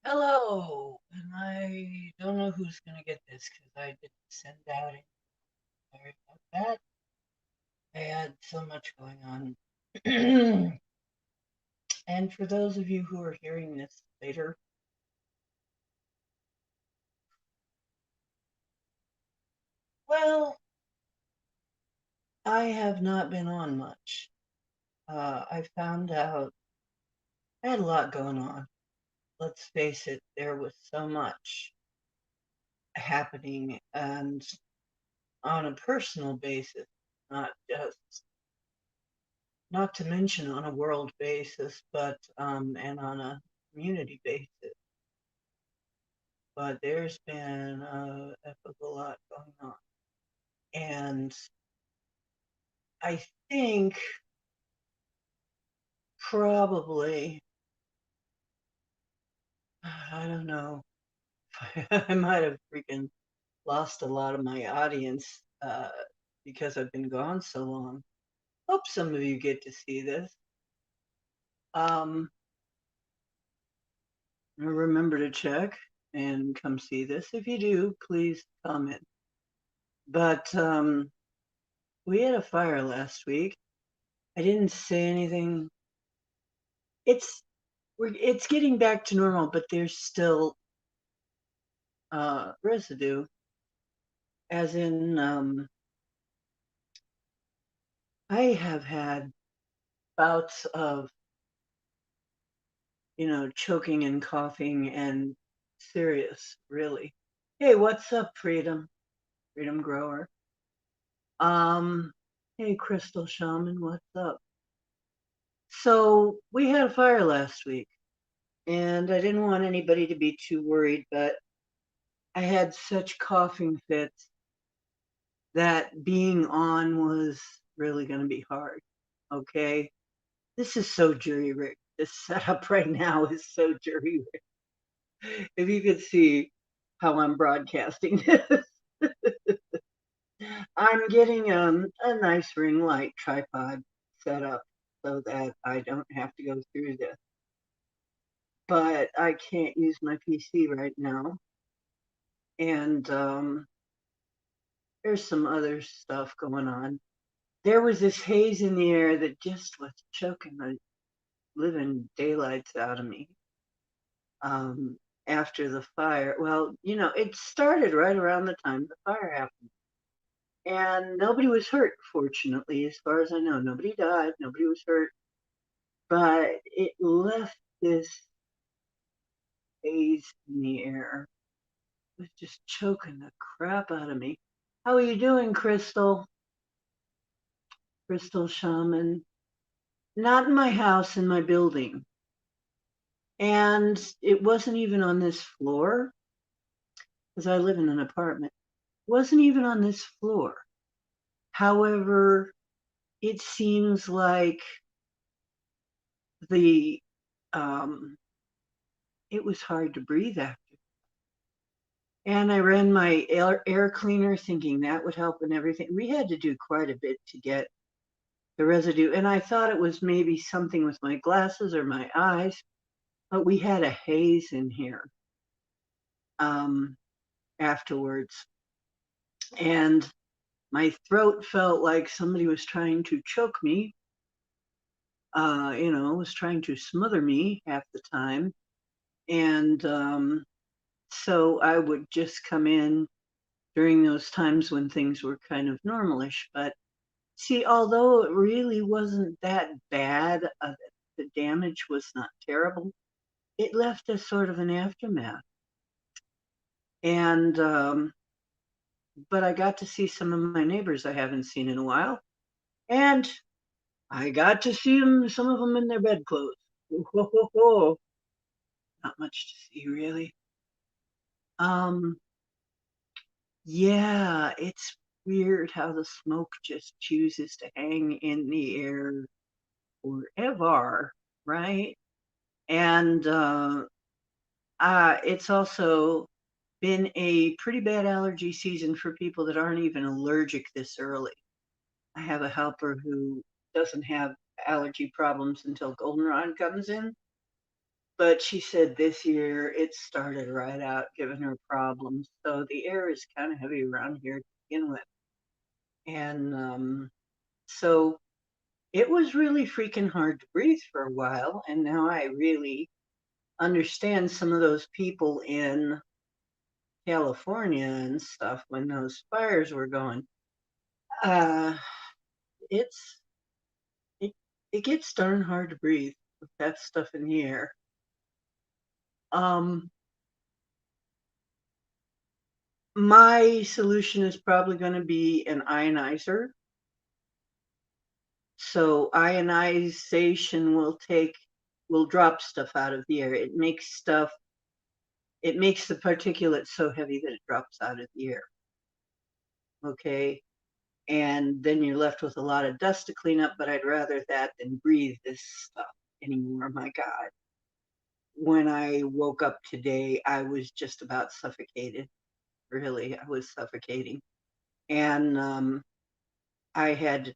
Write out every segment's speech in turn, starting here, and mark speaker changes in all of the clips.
Speaker 1: Hello, and I don't know who's gonna get this because I didn't send out it. Sorry about that. I had so much going on. And for those of you who are hearing this later, well, I have not been on much. I found out I had a lot going on. Let's face it, there was so much happening, and on a personal basis, not just not to mention on a world basis, but and on a community basis. But there's been a heck of a lot going on, and I think probably I don't know. I might have freaking lost a lot of my audience because I've been gone so long. Hope some of you get to see this. Um, Remember to check and come see this. If you do, please comment. But we had a fire last week. I didn't say anything. It's it's getting back to normal, but there's still residue. As in, I have had bouts of choking and coughing and serious, really. Hey, what's up, Freedom Grower? Um, hey, Crystal Shaman, what's up? So we had a fire last week, and I didn't want anybody to be too worried, but I had such coughing fits that being on was really going to be hard. Okay. This is so jury rigged. This setup right now is so jury rigged. If you could see how I'm broadcasting this, I'm getting a nice ring light tripod set up so that I don't have to go through this. But I can't use my PC right now. And there's some other stuff going on. There was this haze in the air that just was choking the living daylights out of me um, after the fire. Well, it started right around the time the fire happened. And nobody was hurt, fortunately, as far as I know. Nobody died, nobody was hurt. But it left this haze in the air. It was just choking the crap out of me. How are you doing, Crystal? Crystal Shaman? Not in my house, in my building. And it wasn't even on this floor, because I live in an apartment. It wasn't even on this floor. However, it seems like the it was hard to breathe after. And I ran my air cleaner thinking that would help and everything. We had to do quite a bit to get the residue. And I thought it was maybe something with my glasses or my eyes, but we had a haze in here um, afterwards. And my throat felt like somebody was trying to choke me, was trying to smother me half the time. And so I would just come in during those times when things were kind of normalish. But see, although it really wasn't that bad, the damage was not terrible, it left a sort of an aftermath. And, but I got to see some of my neighbors I haven't seen in a while. And I got to see them, some of them in their bedclothes. Not much to see, really. Um, yeah, it's weird how the smoke just chooses to hang in the air forever, right? And it's also been a pretty bad allergy season for people that aren't even allergic this early. I have a helper who doesn't have allergy problems until goldenrod comes in. But she said this year it started right out giving her problems. So the air is kind of heavy around here to begin with. And so it was really freaking hard to breathe for a while. And now I really understand some of those people in California and stuff when those fires were going. Uh, it's it, it gets darn hard to breathe with that stuff in the air. Um, my solution is probably going to be an ionizer. So ionization will drop stuff out of the air. It makes the particulate so heavy that it drops out of the air. Okay. And then you're left with a lot of dust to clean up, but I'd rather that than breathe this stuff anymore. My God. When I woke up today, I was just about suffocated. Really, I was suffocating. And I had to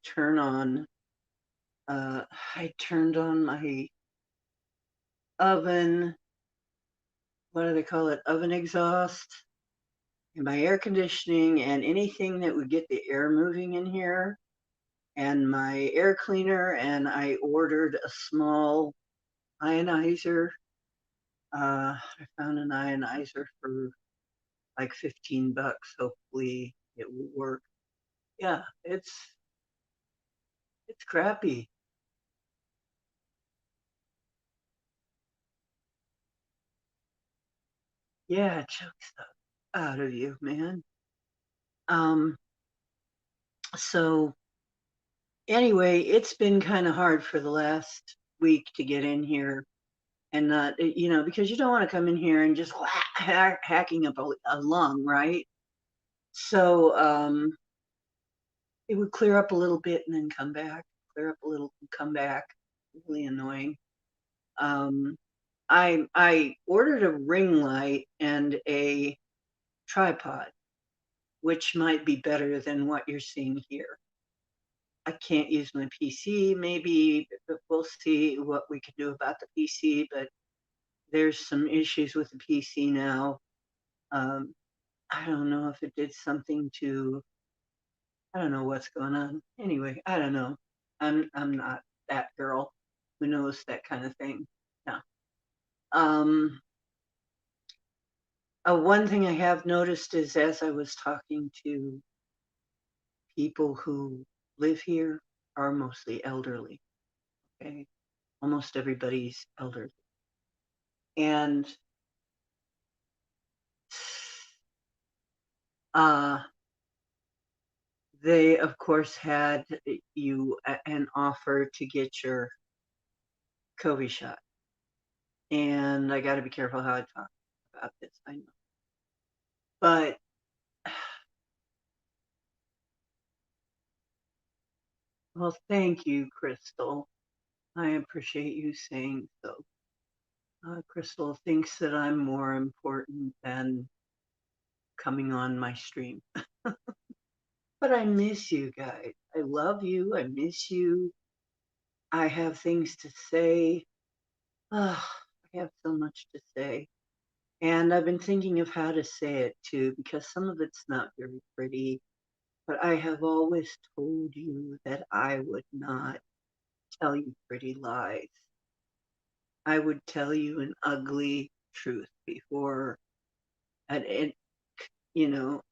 Speaker 1: I turned on my oven, what do they call it? Oven exhaust, and my air conditioning, and anything that would get the air moving in here, and my air cleaner. And I ordered a small ionizer. I found an ionizer for like $15. Hopefully it will work. Yeah, it's crappy. Yeah, it chokes stuff out of you, man. Um, so anyway, it's been kind of hard for the last week to get in here and not, because you don't want to come in here and just hacking up a lung, right? So it would clear up a little bit and then come back, clear up a little and come back. Really annoying. Um, I ordered a ring light and a tripod, which might be better than what you're seeing here. I can't use my PC. Maybe we'll see what we can do about the PC, but there's some issues with the PC now. Um, I don't know if it did something to, I don't know what's going on. Anyway, I don't know. I'm not that girl who knows that kind of thing. Yeah. Um, one thing I have noticed is as I was talking to people who live here are mostly elderly. Okay. Almost everybody's elderly. And uh, they, of course, had an offer to get your COVID shot. And I got to be careful how I talk about this, I know. But well, thank you, Crystal. I appreciate you saying so. Crystal thinks that I'm more important than coming on my stream. But I miss you guys. I love you. I miss you. I have things to say. Oh, I have so much to say. And I've been thinking of how to say it too, because some of it's not very pretty. But I have always told you that I would not tell you pretty lies. I would tell you an ugly truth before, and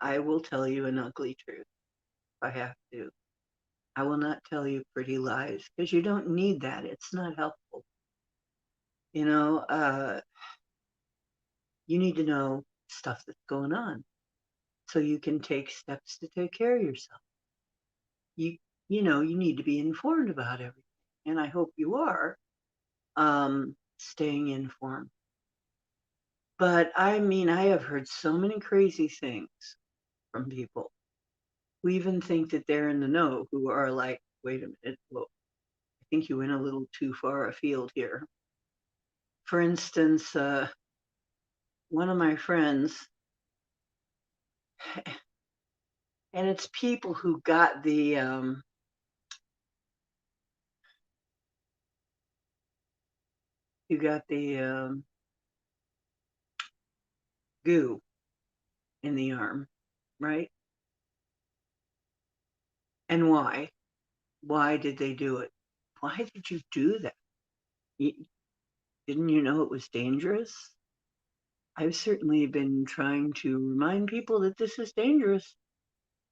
Speaker 1: I will tell you an ugly truth if I have to. I will not tell you pretty lies because you don't need that. It's not helpful. You know, you need to know stuff that's going on so you can take steps to take care of yourself. You, you need to be informed about everything. And I hope you are staying informed. But I mean, I have heard so many crazy things from people who even think that they're in the know, who are like, wait a minute, well, I think you went a little too far afield here. For instance, one of my friends, and it's people who got the you got the goo in the arm, right? And why? Why did they do it? Why did you do that? Didn't you know it was dangerous? I've certainly been trying to remind people that this is dangerous,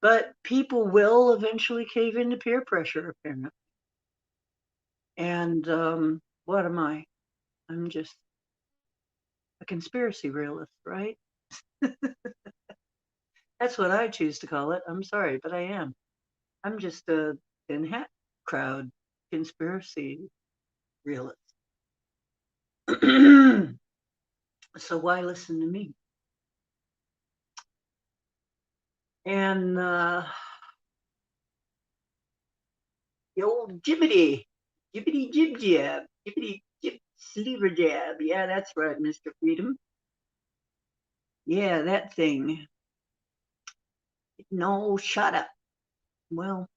Speaker 1: but people will eventually cave into peer pressure, apparently. And what am I? I'm just a conspiracy realist, right? That's what I choose to call it. I'm sorry, but I am. I'm just a thin hat crowd conspiracy realist. So why listen to me? And the old jibbity jib jab, jibbity jib sleever jab. Yeah, that's right, Mr. Freedom. Yeah, that thing. No, shut up. Well,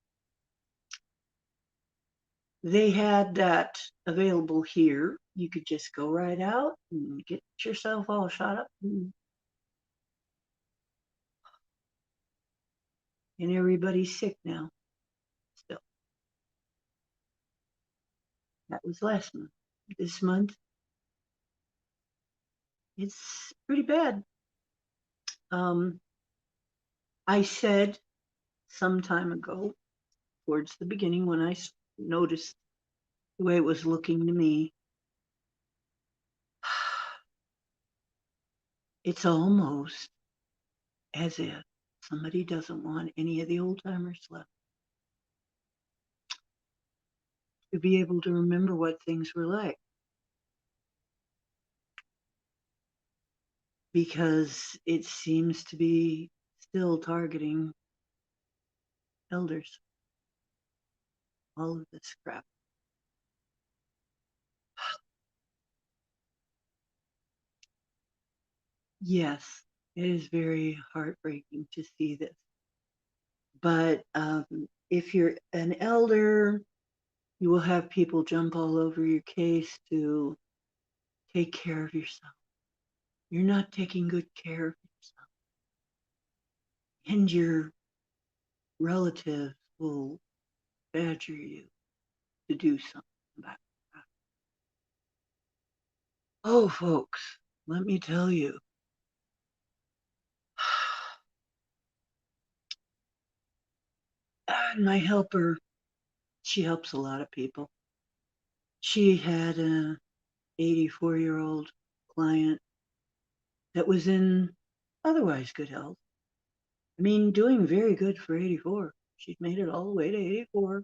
Speaker 1: they had that available here. You could just go right out and get yourself all shot up. And everybody's sick now. Still, that was last month. This month, it's pretty bad. Um, I said some time ago, towards the beginning, when I noticed the way it was looking to me, it's almost as if somebody doesn't want any of the old timers left to be able to remember what things were like. Because it seems to be still targeting elders, all of this crap. Yes, it is very heartbreaking to see this. But if you're an elder, you will have people jump all over your case to take care of yourself. You're not taking good care of yourself. And your relatives will badger you to do something about it. Oh, folks, let me tell you. My helper, she helps a lot of people. She had an 84-year-old client that was in otherwise good health. I mean, doing very good for 84. She'd made it all the way to 84.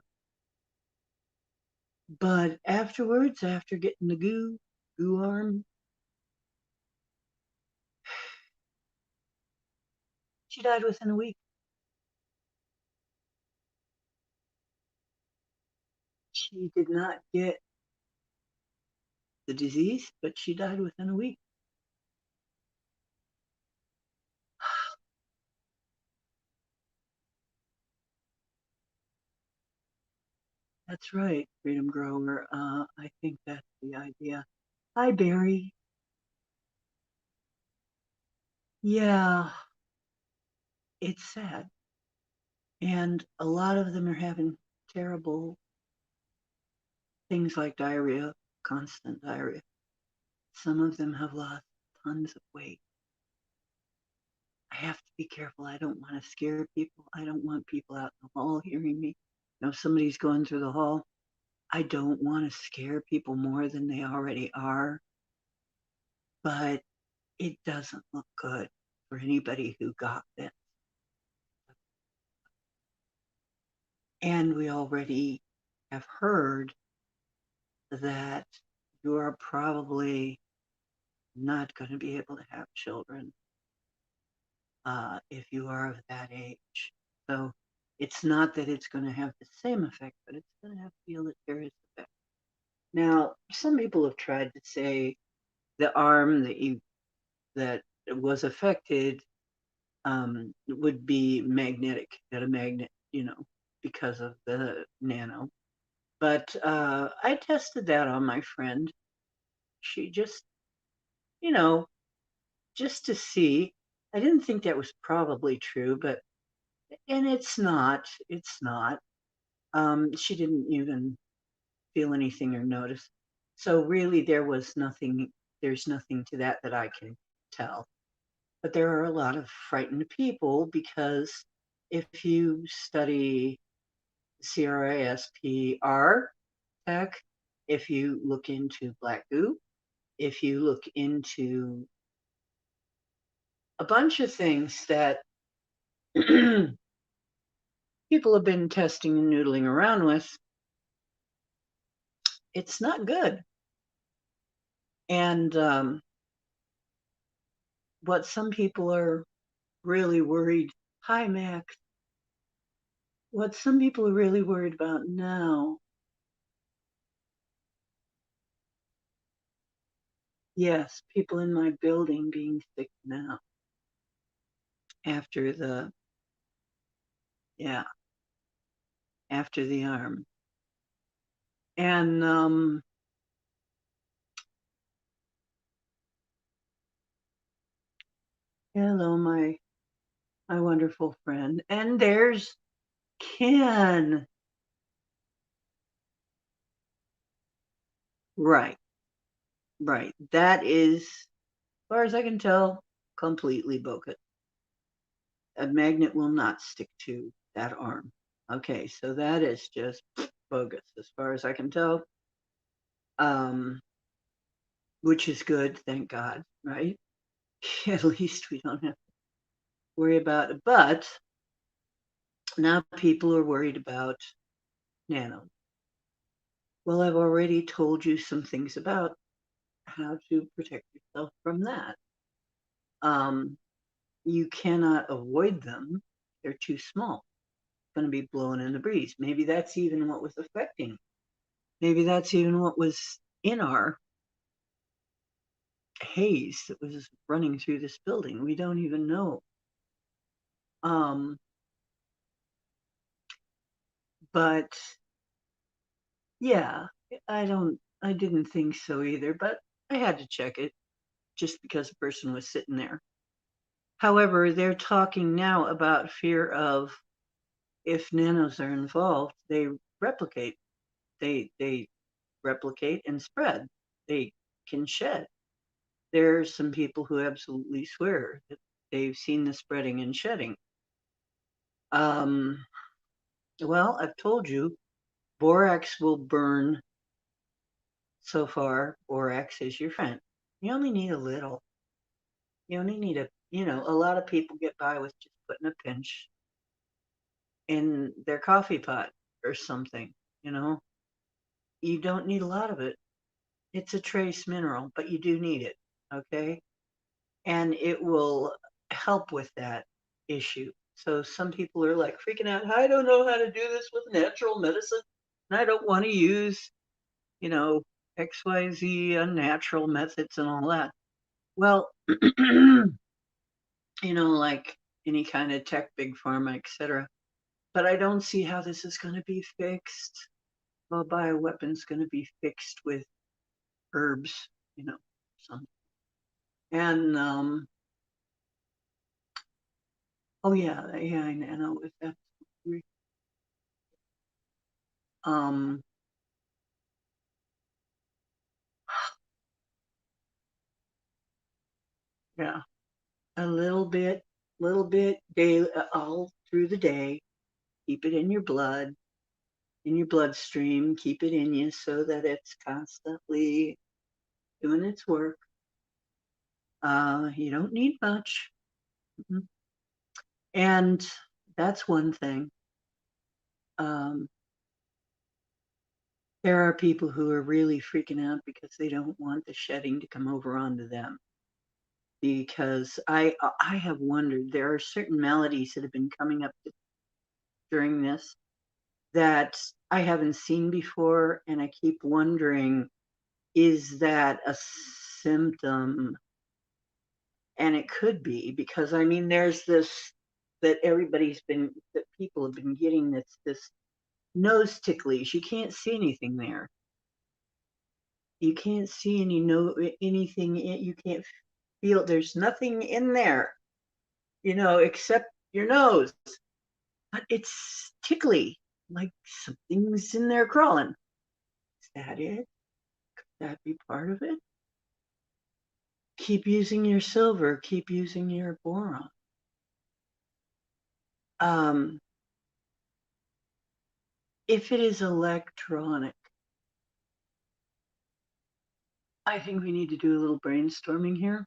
Speaker 1: But afterwards, after getting the goo arm, she died within a week. She did not get the disease, but she died within a week. That's right, Freedom Grower. I think that's the idea. Hi, Barry. Yeah, it's sad. And a lot of them are having terrible things like diarrhea, constant diarrhea. Some of them have lost tons of weight. I have to be careful. I don't want to scare people. I don't want people out in the hall hearing me. You know, if somebody's going through the hall, I don't want to scare people more than they already are. But it doesn't look good for anybody who got this. And we already have heard that you are probably not going to be able to have children if you are of that age. So it's not that it's going to have the same effect, but it's going to have a deleterious effect. Now, some people have tried to say the arm that was affected would be magnetic, that a magnet, because of the nano. But I tested that on my friend. She just, you know, just to see. I didn't think that was probably true, but, and it's not. It's not. She didn't even feel anything or notice. So really, there was nothing. There's nothing to that that I can tell. But there are a lot of frightened people because if you study CRISPR tech, if you look into black goo, if you look into a bunch of things that people have been testing and noodling around with, it's not good. And what some people are really worried, hi, Max, what some people are really worried about now, yes, people in my building being sick now after the, yeah, after the arm. And hello, my wonderful friend. And there's Ken. Right, right. That is, as far as I can tell, completely bogus. A magnet will not stick to that arm. Okay, so that is just bogus as far as I can tell. Um, which is good, thank God, right? At least we don't have to worry about it. But now people are worried about Nano. Well, I've already told you some things about how to protect yourself from that. Um, you cannot avoid them. They're too small. It's going to be blowing in the breeze. Maybe that's even what was affecting. Maybe that's even what was in our haze that was running through this building. We don't even know. Um, but yeah, I didn't think so either, but I had to check it just because a person was sitting there. However, they're talking now about fear of if nanos are involved, they replicate. They replicate and spread. They can shed. There are some people who absolutely swear that they've seen the spreading and shedding. Um, well, I've told you, borax will burn. So far, borax is your friend. You only need a little. You only need a lot of people get by with just putting a pinch in their coffee pot or something, you know. You don't need a lot of it. It's a trace mineral, but you do need it, okay? And it will help with that issue. So some people are like freaking out, I don't know how to do this with natural medicine, and I don't want to use, you know, XYZ unnatural methods and all that. Well, like any kind of tech, big pharma, etc. But I don't see how this is going to be fixed. Well, bioweapons going to be fixed with herbs, you know, some. And oh yeah, I know if that's um yeah, a little bit daily, all through the day. Keep it in your bloodstream. Keep it in you so that it's constantly doing its work. You don't need much. Mhm. And that's one thing. Um, there are people who are really freaking out because they don't want the shedding to come over onto them. Because I have wondered, there are certain maladies that have been coming up during this that I haven't seen before, and I keep wondering, is that a symptom? And it could be because I mean, there's this that people have been getting this nose ticklies. You can't see anything there. You can't see anything. You can't feel. There's nothing in there, except your nose. But it's tickly, like something's in there crawling. Is that it? Could that be part of it? Keep using your silver. Keep using your boron. Um, if it is electronic, I think we need to do a little brainstorming here.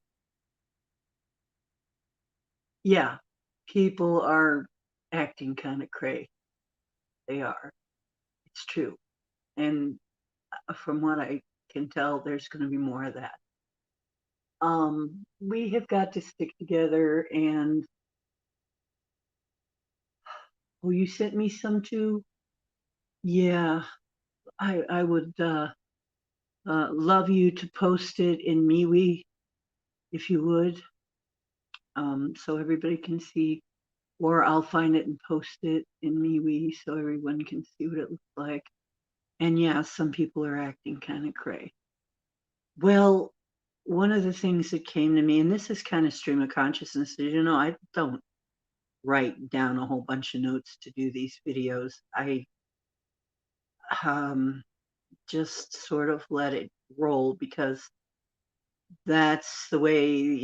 Speaker 1: Yeah, people are acting kind of cray. They are. It's true. And from what I can tell, there's going to be more of that. We have got to stick together and, oh, you sent me some too? Yeah, I would love you to post it in MeWe if you would, so everybody can see, or I'll find it and post it in MeWe so everyone can see what it looks like. And yeah, some people are acting kind of cray. Well, one of the things that came to me, and this is kind of stream of consciousness, I don't write down a whole bunch of notes to do these videos. I just sort of let it roll because that's the way,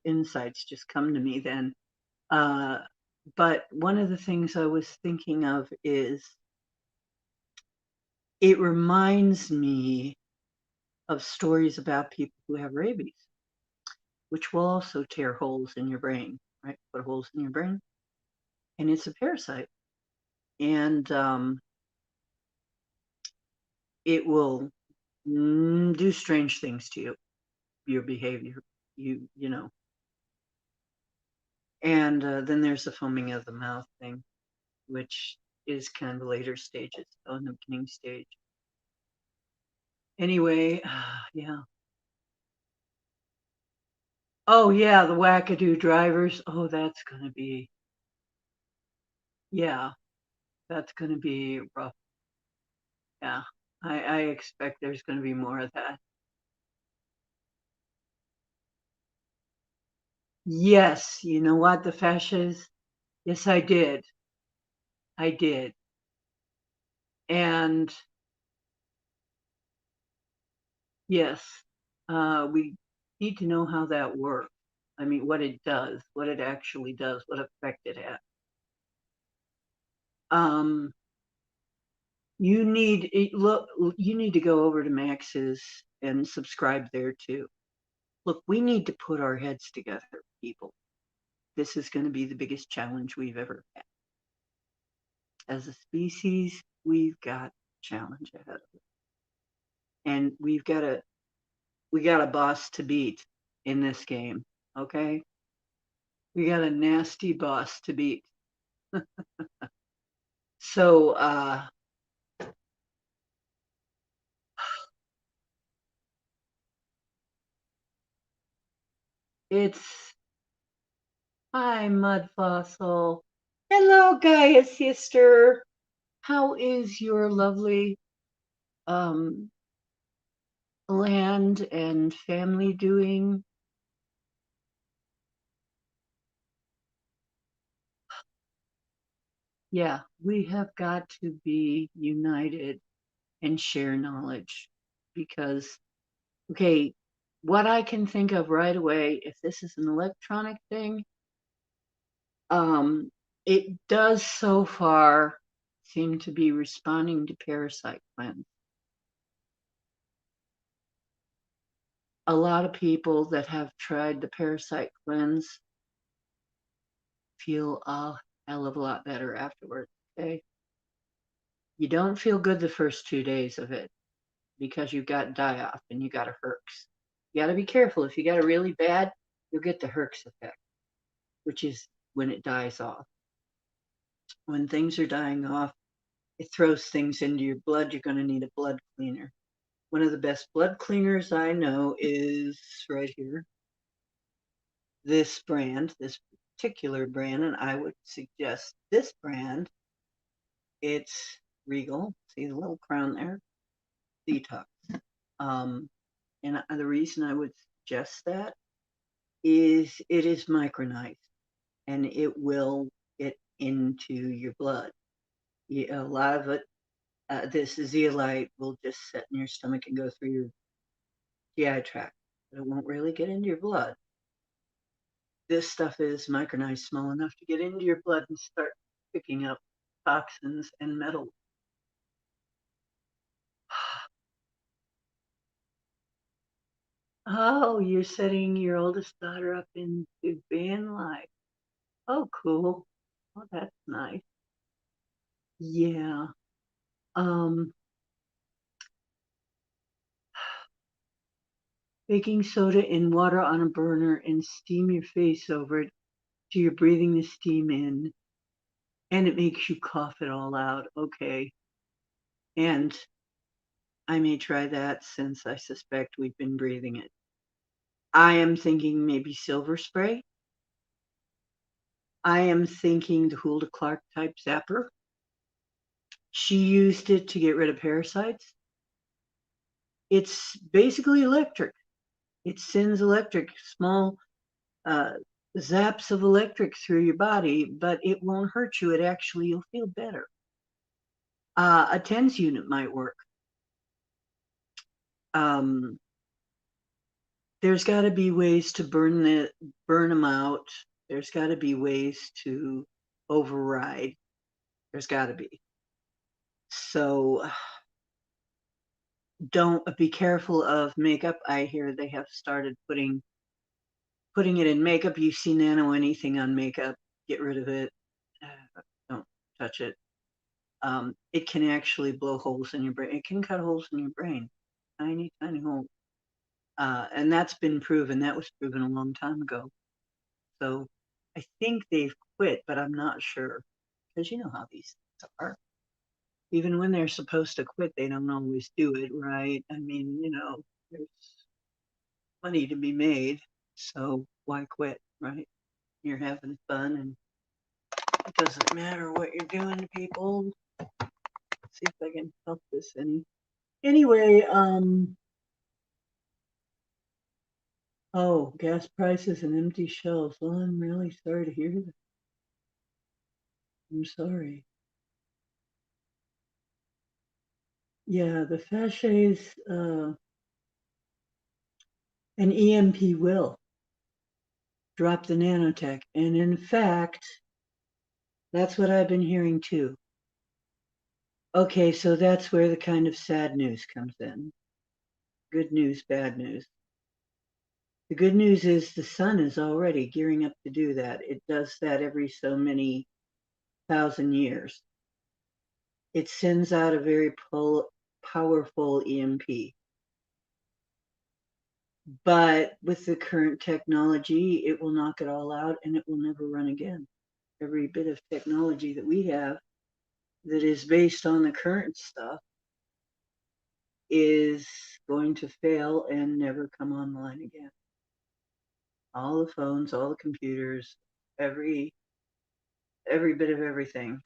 Speaker 1: insights just come to me then. But one of the things I was thinking of is it reminds me of stories about people who have rabies, which will also tear holes in your brain, right? Put holes in your brain. And it's a parasite. And it will do strange things to you, your behavior, you know. And then there's the foaming of the mouth thing, which is kind of later stages on the beginning stage. Anyway, yeah. Oh yeah, the wackadoo drivers. Oh, that's gonna be, yeah, that's gonna be rough. Yeah, I expect there's gonna be more of that. Yes, you know what the fascias? Yes, I did. I did. And yes, we need to know how that works. I mean, what it does, what it actually does, what effect it has. Um, you need to go over to Max's and subscribe there too. Look, we need to put our heads together, people. This is going to be the biggest challenge we've ever had. As a species, we've got a challenge ahead of us. And we got a boss to beat in this game, okay? We got a nasty boss to beat. So it's hi, Mud Fossil. Hello, Gaia sister. How is your lovely um, land and family doing? Yeah, we have got to be united and share knowledge because, okay, what I can think of right away, if this is an electronic thing, it does so far seem to be responding to parasite cleanse. A lot of people that have tried the parasite cleanse feel a hell of a lot better afterwards. Okay. You don't feel good the first 2 days of it because you've got die off and you got a herx. You got to be careful. If you got a really bad, you'll get the herx effect, which is when it dies off. When things are dying off, it throws things into your blood. You're going to need a blood cleaner. One of the best blood cleaners I know is right here. This brand, this particular brand, and I would suggest this brand. It's Regal. See the little crown there? Detox. And the reason I would suggest that is it is micronized and it will get into your blood. A lot of it, this zeolite will just sit in your stomach and go through your GI tract, but it won't really get into your blood. This stuff is micronized small enough to get into your blood and start picking up toxins and metal. Oh, you're setting your oldest daughter up into van life. Oh, cool. Oh, that's nice. Yeah. Um, Baking soda in water on a burner and steam your face over it so you're breathing the steam in and it makes you cough it all out. Okay. And I may try that since I suspect we've been breathing it. I am thinking maybe silver spray. I am thinking the Hulda Clark type zapper. She used it to get rid of parasites. It's basically electric. It sends electric, small uh, zaps of electric through your body, but it won't hurt you. It actually, you'll feel better. A TENS unit might work. Um, there's got to be ways to burn them out. There's got to be ways to override. There's got to be. So don't be careful of makeup. I hear they have started putting it in makeup. You see Nano anything on makeup, get rid of it. Don't touch it. It can actually blow holes in your brain. It can cut holes in your brain, tiny, tiny holes. And that's been proven. That was proven a long time ago. So I think they've quit, but I'm not sure because you know how these things are. Even when they're supposed to quit, they don't always do it, right? I mean, there's money to be made, so why quit, right? You're having fun, and it doesn't matter what you're doing to people. Let's see if I can help this any. Anyway, oh, gas prices and empty shelves. Well, I'm really sorry to hear that. I'm sorry. Yeah, the Fachets, an EMP will drop the nanotech. And in fact, that's what I've been hearing too. Okay, so that's where the kind of sad news comes in. Good news, bad news. The good news is the sun is already gearing up to do that. It does that every so many thousand years. It sends out a very powerful EMP. But with the current technology, it will knock it all out and it will never run again. Every bit of technology that we have that is based on the current stuff is going to fail and never come online again. All the phones, all the computers, every bit of everything.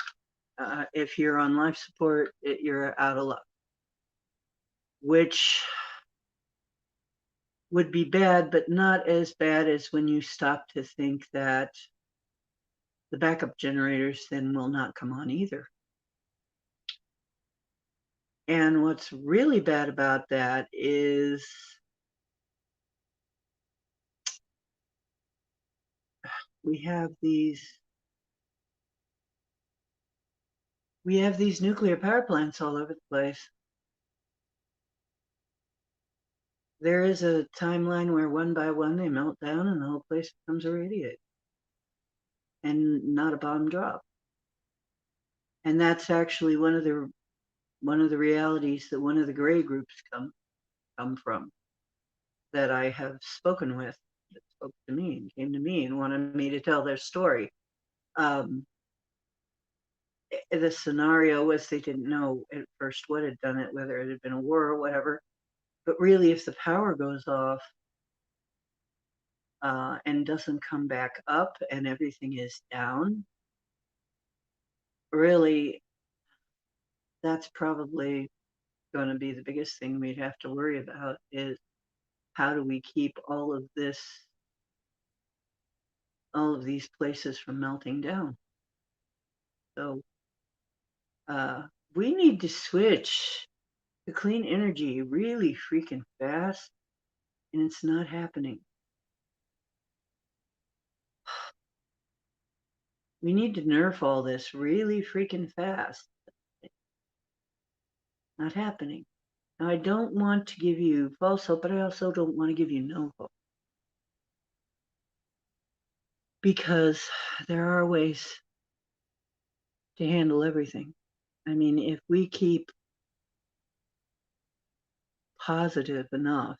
Speaker 1: If you're on life support, you're out of luck, which would be bad, but not as bad as when you stop to think that the backup generators then will not come on either. And what's really bad about that is we have these nuclear power plants all over the place. There is a timeline where one by one they melt down and the whole place becomes irradiated and not a bomb drop. And that's actually one of the realities that one of the gray groups come from that I have spoken with, that spoke to me and came to me and wanted me to tell their story. The scenario was they didn't know at first what had done it, whether it had been a war or whatever. But really, if the power goes off and doesn't come back up and everything is down, really, that's probably going to be the biggest thing we'd have to worry about is how do we keep all of these places from melting down. So we need to switch to clean energy really freaking fast, and it's not happening. We need to nerf all this really freaking fast. Not happening. Now, I don't want to give you false hope, but I also don't want to give you no hope. Because there are ways to handle everything. I mean, if we keep positive enough,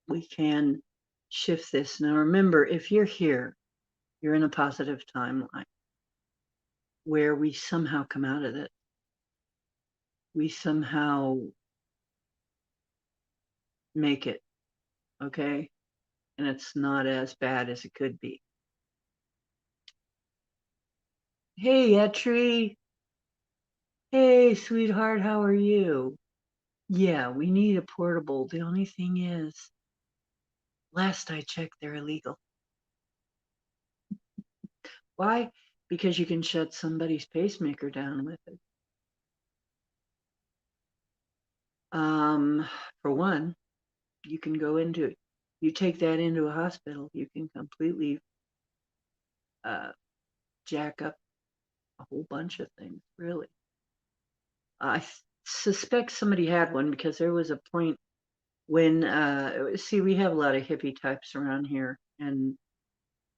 Speaker 1: we can shift this. Now, remember, if you're here, you're in a positive timeline where we somehow come out of it. We somehow make it, okay? And it's not as bad as it could be. Hey, Etri. Hey, sweetheart, how are you? Yeah, we need a portable. The only thing is, last I checked, they're illegal. Why? Because you can shut somebody's pacemaker down with it. For one, you can go into, you take that into a hospital, you can completely jack up a whole bunch of things, really. I suspect somebody had one because there was a point when, see, we have a lot of hippie types around here, and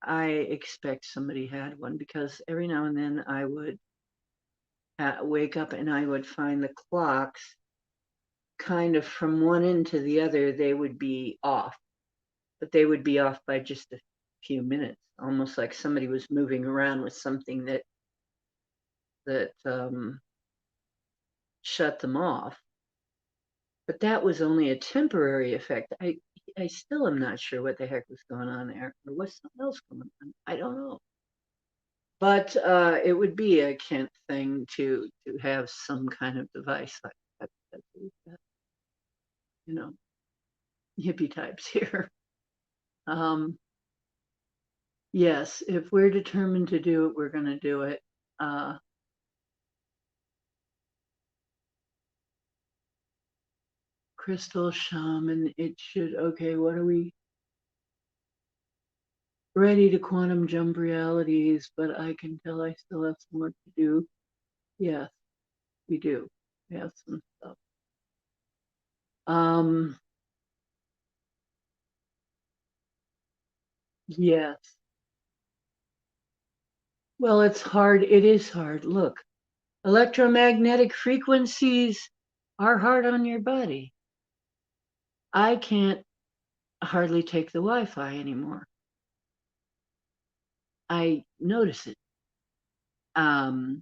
Speaker 1: I expect somebody had one because every now and then I would wake up and I would find the clocks kind of from one end to the other, they would be off, but they would be off by just a few minutes, almost like somebody was moving around with something that shut them off. But that was only a temporary effect. I still am not sure what the heck was going on there, or was something else going on. I don't know. But it would be a Kent thing to have some kind of device like that, you know, hippie types here. Yes, if we're determined to do it, we're going to do it. Crystal Shaman, it should, okay, what are we? Ready to quantum jump realities, but I can tell I still have some work to do. Yes, we do. We have some stuff. Yes. Well, it's hard. It is hard. Look, electromagnetic frequencies are hard on your body. I can't hardly take the Wi-Fi anymore. I notice it. I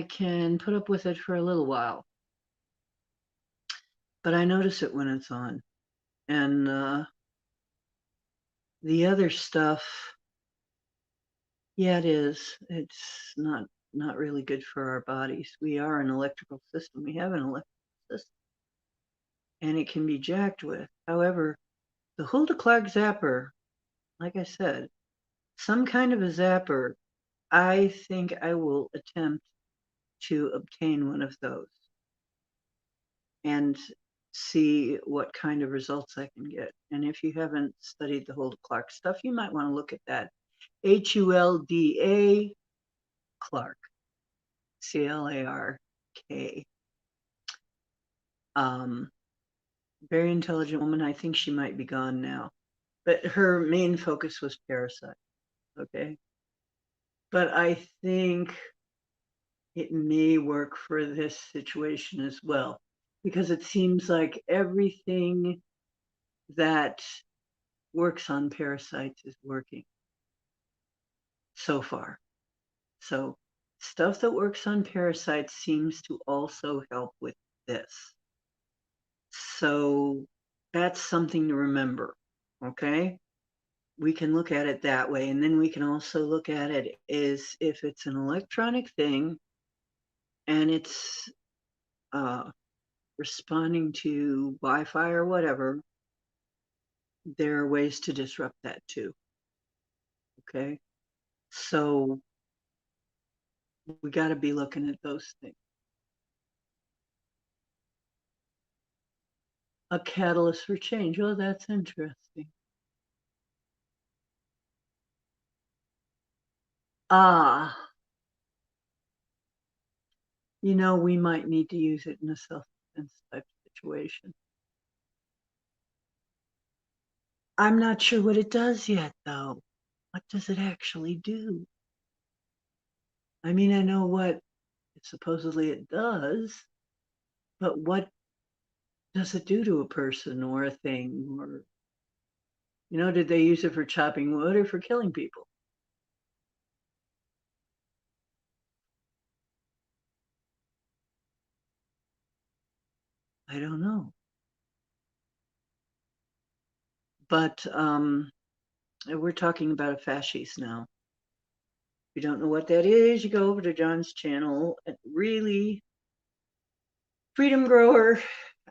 Speaker 1: can put up with it for a little while, but I notice it when it's on. And the other stuff, yeah, it is. It's not really good for our bodies. We are an electrical system. We have an electrical system, and it can be jacked with. However, the Hulda Clark zapper, like I said, some kind of a zapper, I think I will attempt to obtain one of those and see what kind of results I can get. And if you haven't studied the Hulda Clark stuff, you might want to look at that. Hulda Clark, Clark. Very intelligent woman. I think she might be gone now, but her main focus was parasite. Okay. But I think it may work for this situation as well, because it seems like everything that works on parasites is working so far. So stuff that works on parasites seems to also help with this. So that's something to remember, okay? We can look at it that way. And then we can also look at it as if it's an electronic thing and it's responding to Wi-Fi or whatever, there are ways to disrupt that too. Okay. So we got to be looking at those things. A catalyst for change. Oh, that's interesting. Ah, we might need to use it in a self-defense type situation. I'm not sure what it does yet, though. What does it actually do? I mean, I know what supposedly it does, but what does it do to a person or a thing? Or, did they use it for chopping wood or for killing people? I don't know. But we're talking about a fascist now. If you don't know what that is, you go over to John's channel. Really, Freedom Grower.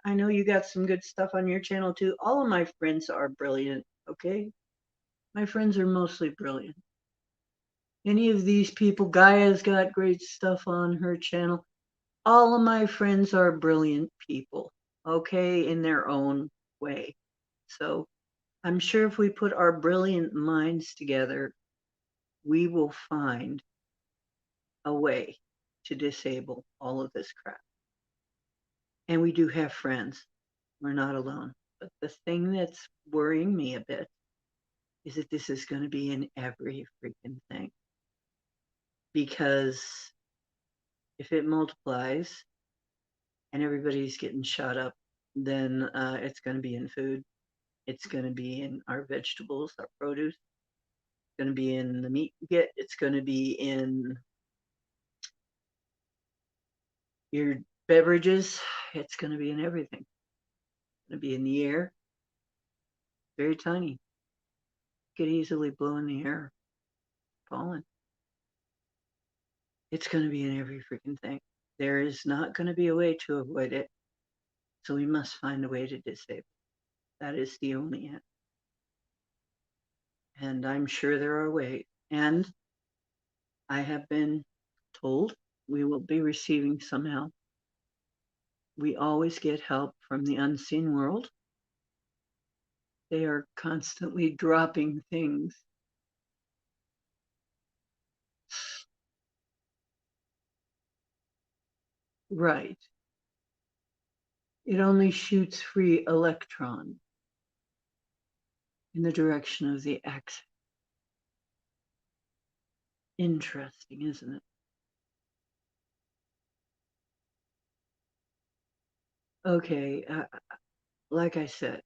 Speaker 1: I know you got some good stuff on your channel too. All of my friends are brilliant, okay? My friends are mostly brilliant. Any of these people, Gaia's got great stuff on her channel. All of my friends are brilliant people, okay, in their own way. So I'm sure if we put our brilliant minds together, we will find a way to disable all of this crap. And we do have friends. We're not alone. But the thing that's worrying me a bit is that this is going to be in every freaking thing. Because if it multiplies and everybody's getting shot up, then it's going to be in food. It's going to be in our vegetables, our produce. It's going to be in the meat you get. It's going to be in your beverages. It's going to be in everything. It's going to be in the air. Very tiny. Could easily blow in the air. Pollen. It's going to be in every freaking thing. There is not going to be a way to avoid it. So we must find a way to disable. That is the only end. And I'm sure there are ways. And I have been told we will be receiving some help. We always get help from the unseen world. They are constantly dropping things. Right. It only shoots free electrons in the direction of the X. Interesting, isn't it? Okay, like I said,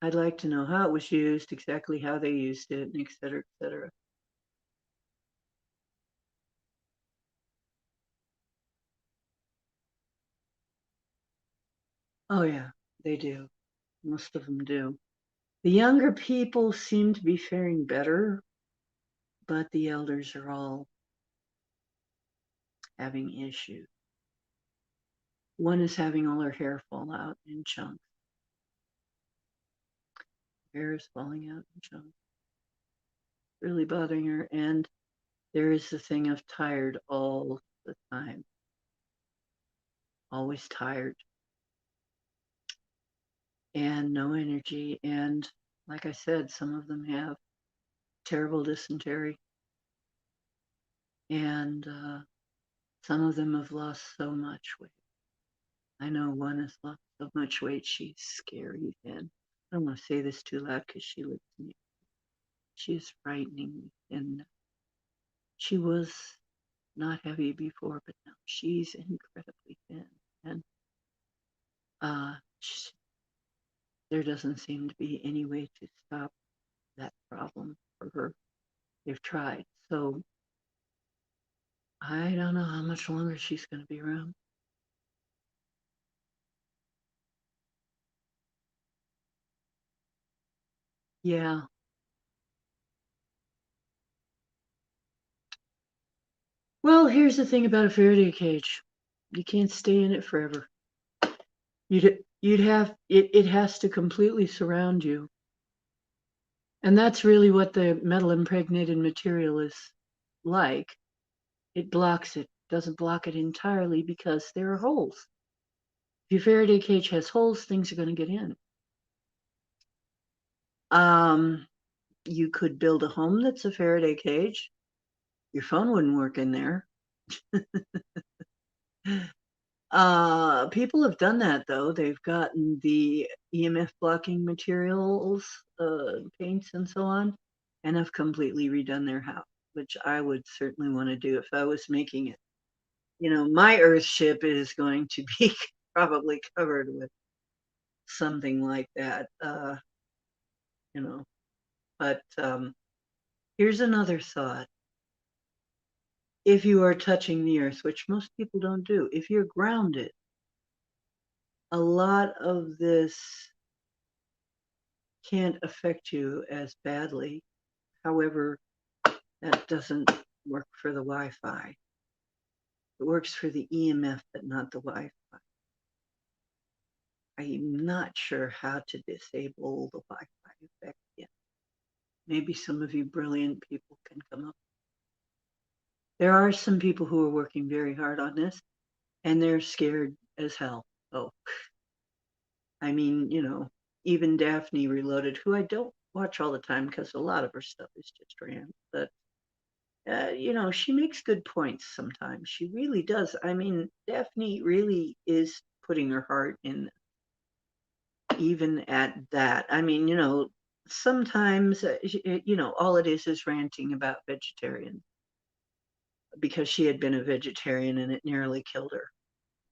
Speaker 1: I'd like to know how it was used, exactly how they used it, and et cetera, et cetera. Oh, yeah, they do. Most of them do. The younger people seem to be faring better, but the elders are all having issues. One is having all her hair fall out in chunks. Hair is falling out in chunks. Really bothering her. And there is the thing of tired all the time. Always tired. And no energy. And like I said, some of them have terrible dysentery. And some of them have lost so much weight. I know one has lost so much weight, she's scary thin. I don't want to say this too loud because she lives in me. She is frighteningly thin. She was not heavy before, but now she's incredibly thin. And uh, there doesn't seem to be any way to stop that problem for her. They've tried. So I don't know how much longer she's going to be around. Yeah. Well, here's the thing about a Faraday cage. You can't stay in it forever. You'd have it has to completely surround you. And that's really what the metal impregnated material is like. It blocks it, doesn't block it entirely because there are holes. If your Faraday cage has holes, things are going to get in. Um, you could build a home that's a Faraday cage. Your phone wouldn't work in there. People have done that though. They've gotten the EMF blocking materials, paints and so on, and have completely redone their house, which I would certainly want to do if I was making it. You know, my Earth ship is going to be probably covered with something like that, you know. But here's another thought. If you are touching the Earth, which most people don't do, if you're grounded, a lot of this can't affect you as badly. However, that doesn't work for the Wi-Fi. It works for the EMF, but not the Wi-Fi. I'm not sure how to disable the Wi-Fi effect yet. Maybe some of you brilliant people can come up. There are some people who are working very hard on this, and they're scared as hell. Oh, I mean, you know, even Daphne Reloaded, who I don't watch all the time because a lot of her stuff is just random, but you know, she makes good points sometimes. She really does. I mean, Daphne really is putting her heart in, even at that. I mean, you know, sometimes, you know, all it is ranting about vegetarians because she had been a vegetarian and it nearly killed her.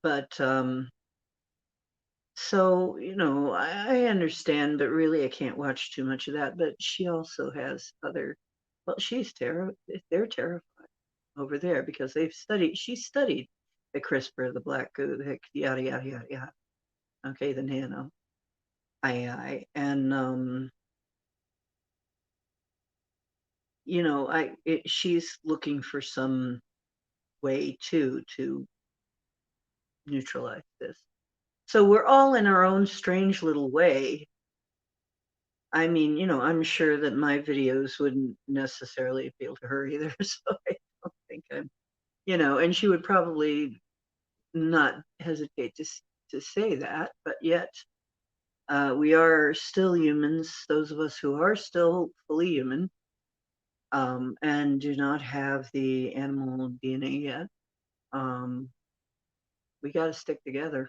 Speaker 1: But so, you know, I understand, but really I can't watch too much of that. But she also has other, well, they're terrified over there because she studied the CRISPR, the black goo, the yada, yada, yada, yada. Okay, the nano AI. And, you know, she's looking for some way too to neutralize this. So we're all in our own strange little way. I mean, you know, I'm sure that my videos wouldn't necessarily appeal to her either. So I don't think I'm, you know, and she would probably not hesitate to say that, but yet we are still humans, those of us who are still fully human, and do not have the animal DNA yet. Um, we got to stick together.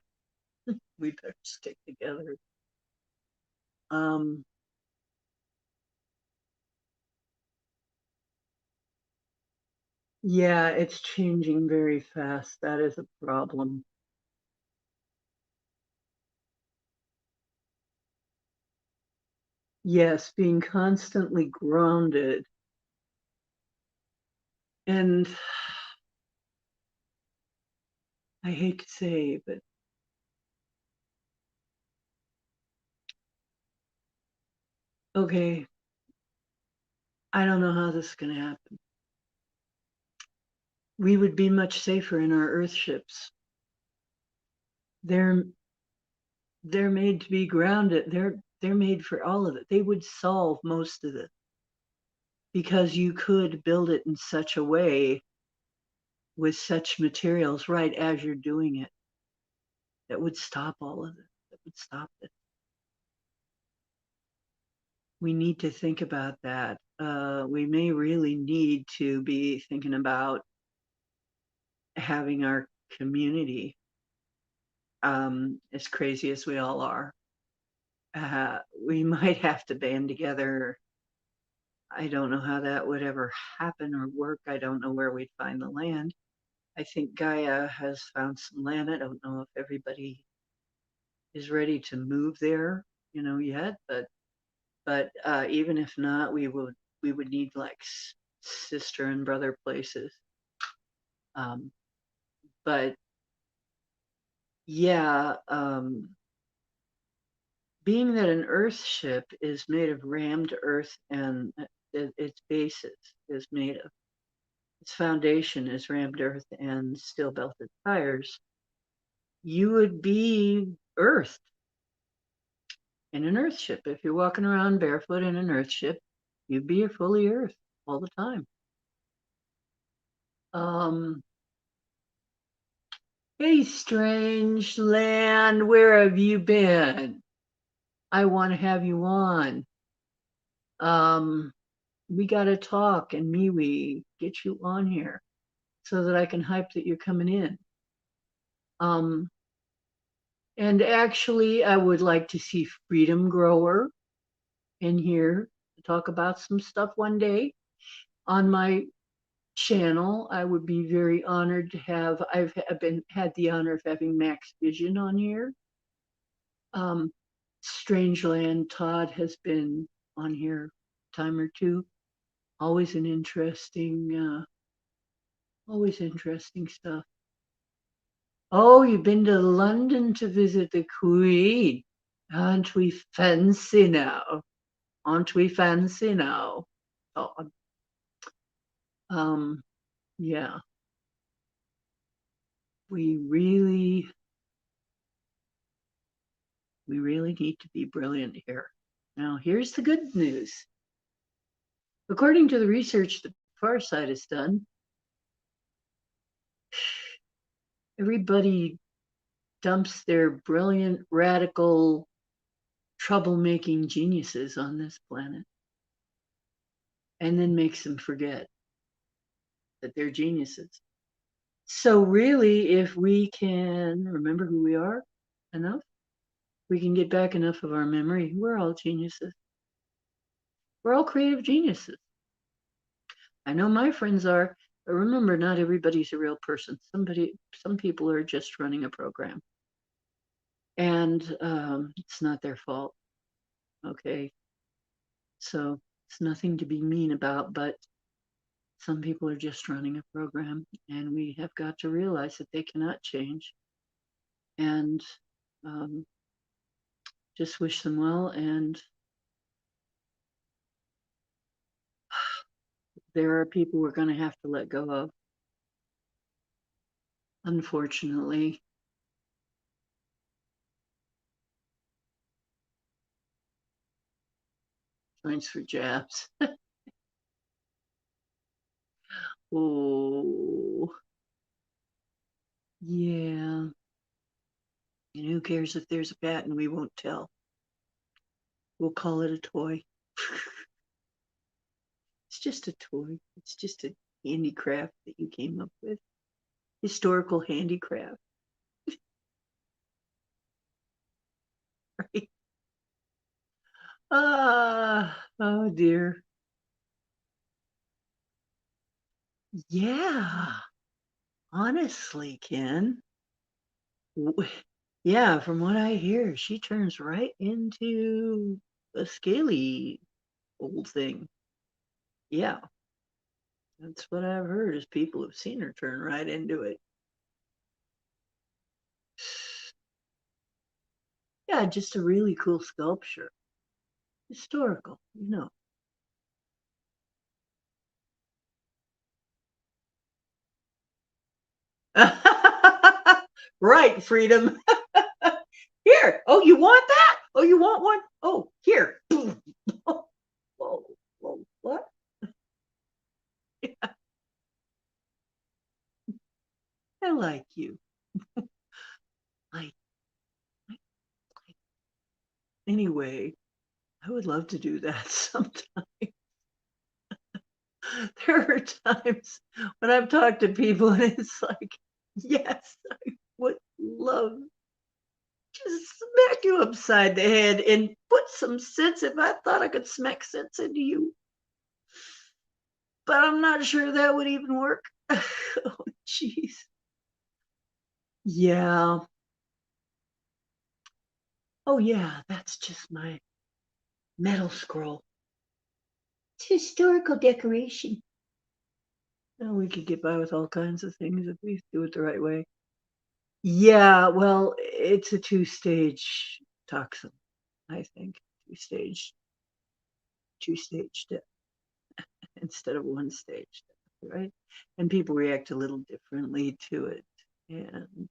Speaker 1: We better stick together. Um, yeah, it's changing very fast. That is a problem. Yes, being constantly grounded. And I hate to say, but okay, I don't know how this is going to happen. We would be much safer in our Earth ships. They're they're made to be grounded. They're made for all of it. They would solve most of it because you could build it in such a way with such materials right as you're doing it that would stop all of it. That would stop it. We need to think about that. We may really need to be thinking about having our community, as crazy as we all are. We might have to band together. I don't know how that would ever happen or work. I don't know where we'd find the land. I think Gaia has found some land. I don't know if everybody is ready to move there, you know, yet. But even if not, we would need like sister and brother places. Um, but yeah, being that an Earth ship is made of rammed earth and its basis is made of its foundation is rammed earth and steel belted tires, you would be earthed in an earth ship. If you're walking around barefoot in an earth ship, you'd be fully earthed all the time. Hey, strange land, where have you been? I want to have you on. We got to talk and MeWe, get you on here so that I can hype that you're coming in. And actually, I would like to see Freedom Grower in here to talk about some stuff one day on my channel. I would be very honored to have. I've had the honor of having Max Vision on here. Strangeland Todd has been on here a time or two. Always interesting stuff. Oh, you've been to London to visit the Queen. Aren't we fancy now? Aren't we fancy now? Oh, yeah. We really need to be brilliant here. Now, here's the good news. According to the research that Farsight has done, everybody dumps their brilliant, radical, troublemaking geniuses on this planet and then makes them forget that they're geniuses. So really, if we can remember who we are enough, we can get back enough of our memory, we're all geniuses. We're all creative geniuses. I know my friends are, but remember, not everybody's a real person. Some people are just running a program. And it's not their fault. Okay. So it's nothing to be mean about, but some people are just running a program, and we have got to realize that they cannot change. And just wish them well. And there are people we're going to have to let go of, unfortunately. Joints for jabs. Oh, yeah. And who cares if there's a patent? We won't tell. We'll call it a toy. It's just a toy. It's just a handicraft that you came up with. Historical handicraft. Right? Oh dear. Yeah. Honestly, Ken. Yeah, from what I hear, she turns right into a scaly old thing. Yeah. That's what I've heard is people have seen her turn right into it. Yeah, just a really cool sculpture. Historical, you know. Right, Freedom. Here. Oh, you want that? Oh, you want one? Oh, here. Whoa, whoa, what? Yeah, I like you. Like, anyway, I would love to do that sometime. There are times when I've talked to people and it's like, yes, I would love to smack you upside the head and put some sense if I thought I could smack sense into you. But I'm not sure that would even work. Oh, jeez. Yeah. Oh, yeah, that's just my metal scroll. It's historical decoration. Oh, we could get by with all kinds of things if we do it the right way. Yeah, well, it's a two-stage toxin, I think. Two-stage instead of one stage. right? And people react a little differently to it. And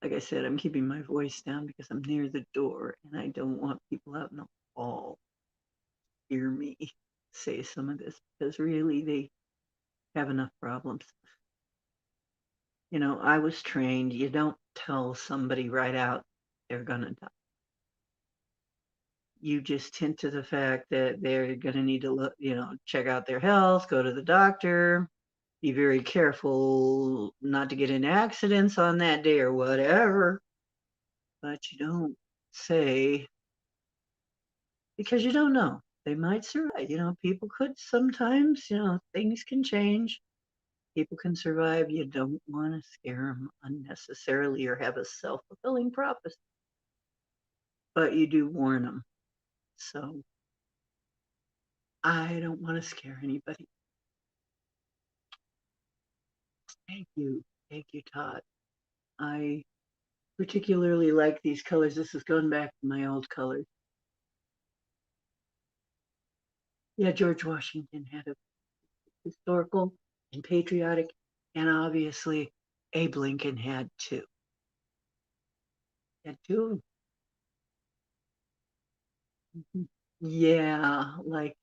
Speaker 1: like I said, I'm keeping my voice down because I'm near the door and I don't want people out in the hall to hear me say some of this because really they have enough problems. You know, I was trained, you don't tell somebody right out they're going to die. You just hint to the fact that they're going to need to look, check out their health, go to the doctor, be very careful not to get in accidents on that day or whatever. But you don't say, because you don't know. They might survive. People could sometimes, things can change. People can survive. You don't want to scare them unnecessarily or have a self-fulfilling prophecy. But you do warn them. So I don't want to scare anybody. Thank you. Thank you, Todd. I particularly like these colors. This is going back to my old colors. Yeah, George Washington had a historical and patriotic, and obviously Abe Lincoln had two. Had two. Mm-hmm. Yeah, like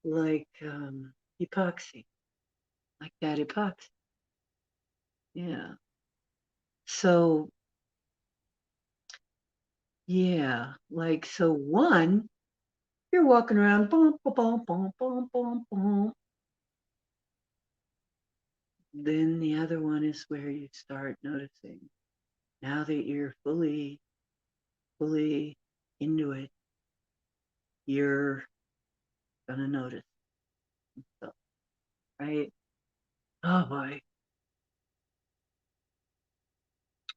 Speaker 1: epoxy, like that epoxy. Yeah. So yeah, like so one, you're walking around, boom, boom, boom, boom, boom, boom, boom. Then the other one is where you start noticing. Now that you're fully into it, you're gonna notice stuff, right? Oh boy,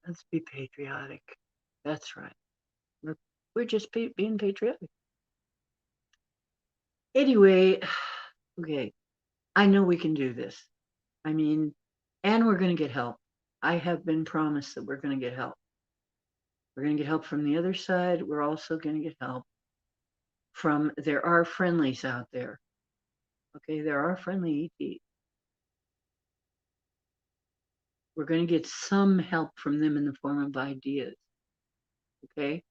Speaker 1: let's be patriotic. That's right. We're we're just being patriotic. Anyway, okay. I know we can do this. I mean, and we're gonna get help. I have been promised that we're gonna get help. We're gonna get help from the other side. We're also gonna get help from there are friendlies out there. Okay, there are friendly ETs. We're going to get some help from them in the form of ideas. Okay,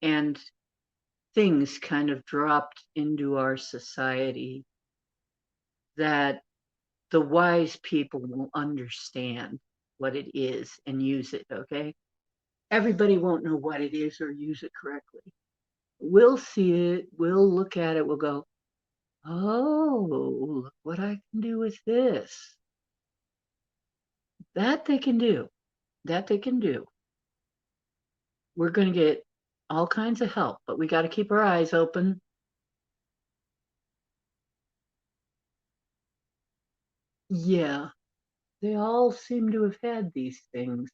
Speaker 1: and things kind of dropped into our society that the wise people will understand what it is and use it. Okay, everybody won't know what it is or use it correctly. We'll see it, we'll look at it, we'll go, oh, look what I can do with this. That they can do. That they can do. We're going to get all kinds of help, but we got to keep our eyes open. Yeah, they all seem to have had these things.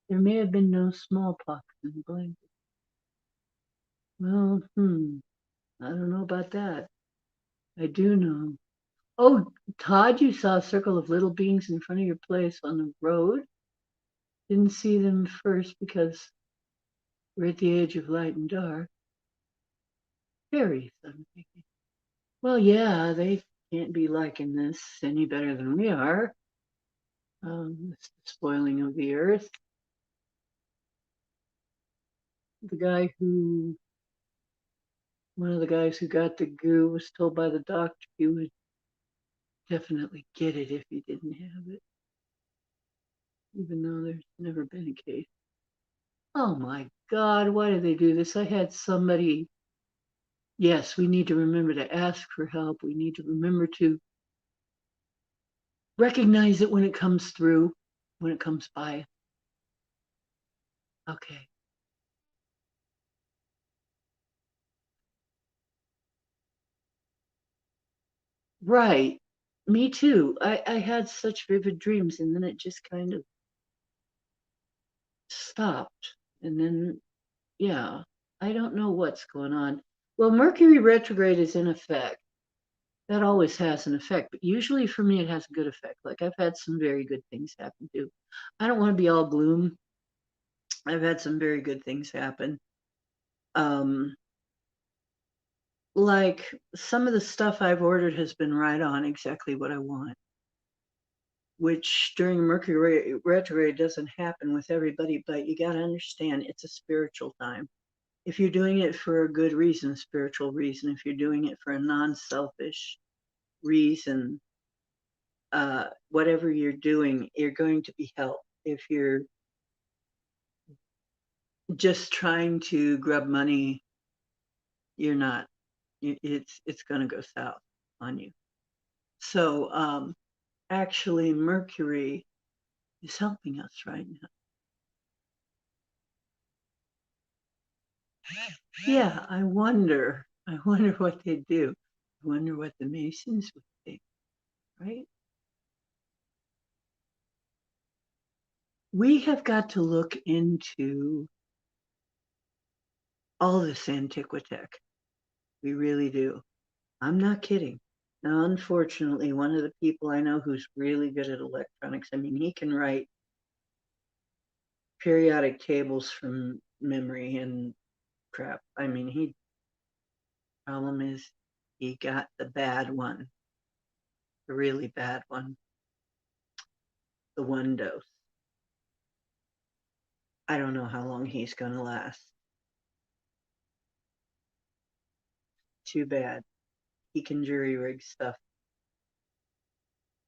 Speaker 1: There may have been no smallpox in the blanket. Well, I don't know about that. I do know. Oh, Todd, you saw a circle of little beings in front of your place on the road. Didn't see them first because we're at the age of light and dark. Fairies, I'm thinking. Well, yeah, they can't be liking this any better than we are. It's the spoiling of the earth. The guy who, one of the guys who got the goo was told by the doctor he would definitely get it if he didn't have it, even though there's never been a case. Oh my God, why do they do this? I had somebody, yes, we need to remember to ask for help. We need to remember to recognize it when it comes through, when it comes by. Okay. Right. Me too. I had such vivid dreams and then it just kind of stopped. And then, yeah, I don't know what's going on. Well, Mercury retrograde is in effect. That always has an effect, but usually for me, it has a good effect. Like I've had some very good things happen too. I don't want to be all gloom. I've had some very good things happen. Um, like some of the stuff I've ordered has been right on exactly what I want, which during Mercury retrograde doesn't happen with everybody, but you got to understand it's a spiritual time. If you're doing it for a good reason, a spiritual reason, if you're doing it for a non-selfish reason, whatever you're doing, you're going to be helped. If you're just trying to grab money, you're not. It's going to go south on you. So actually, Mercury is helping us right now. Yeah, I wonder. I wonder what they do. I wonder what the Masons would think, right? We have got to look into all this antiquitech. We really do. I'm not kidding. Now, unfortunately, one of the people I know who's really good at electronics, I mean, he can write periodic tables from memory and crap. I mean, he problem is he got the bad one, the really bad one, the one dose. I don't know how long he's going to last. Too bad. He can jury rig stuff.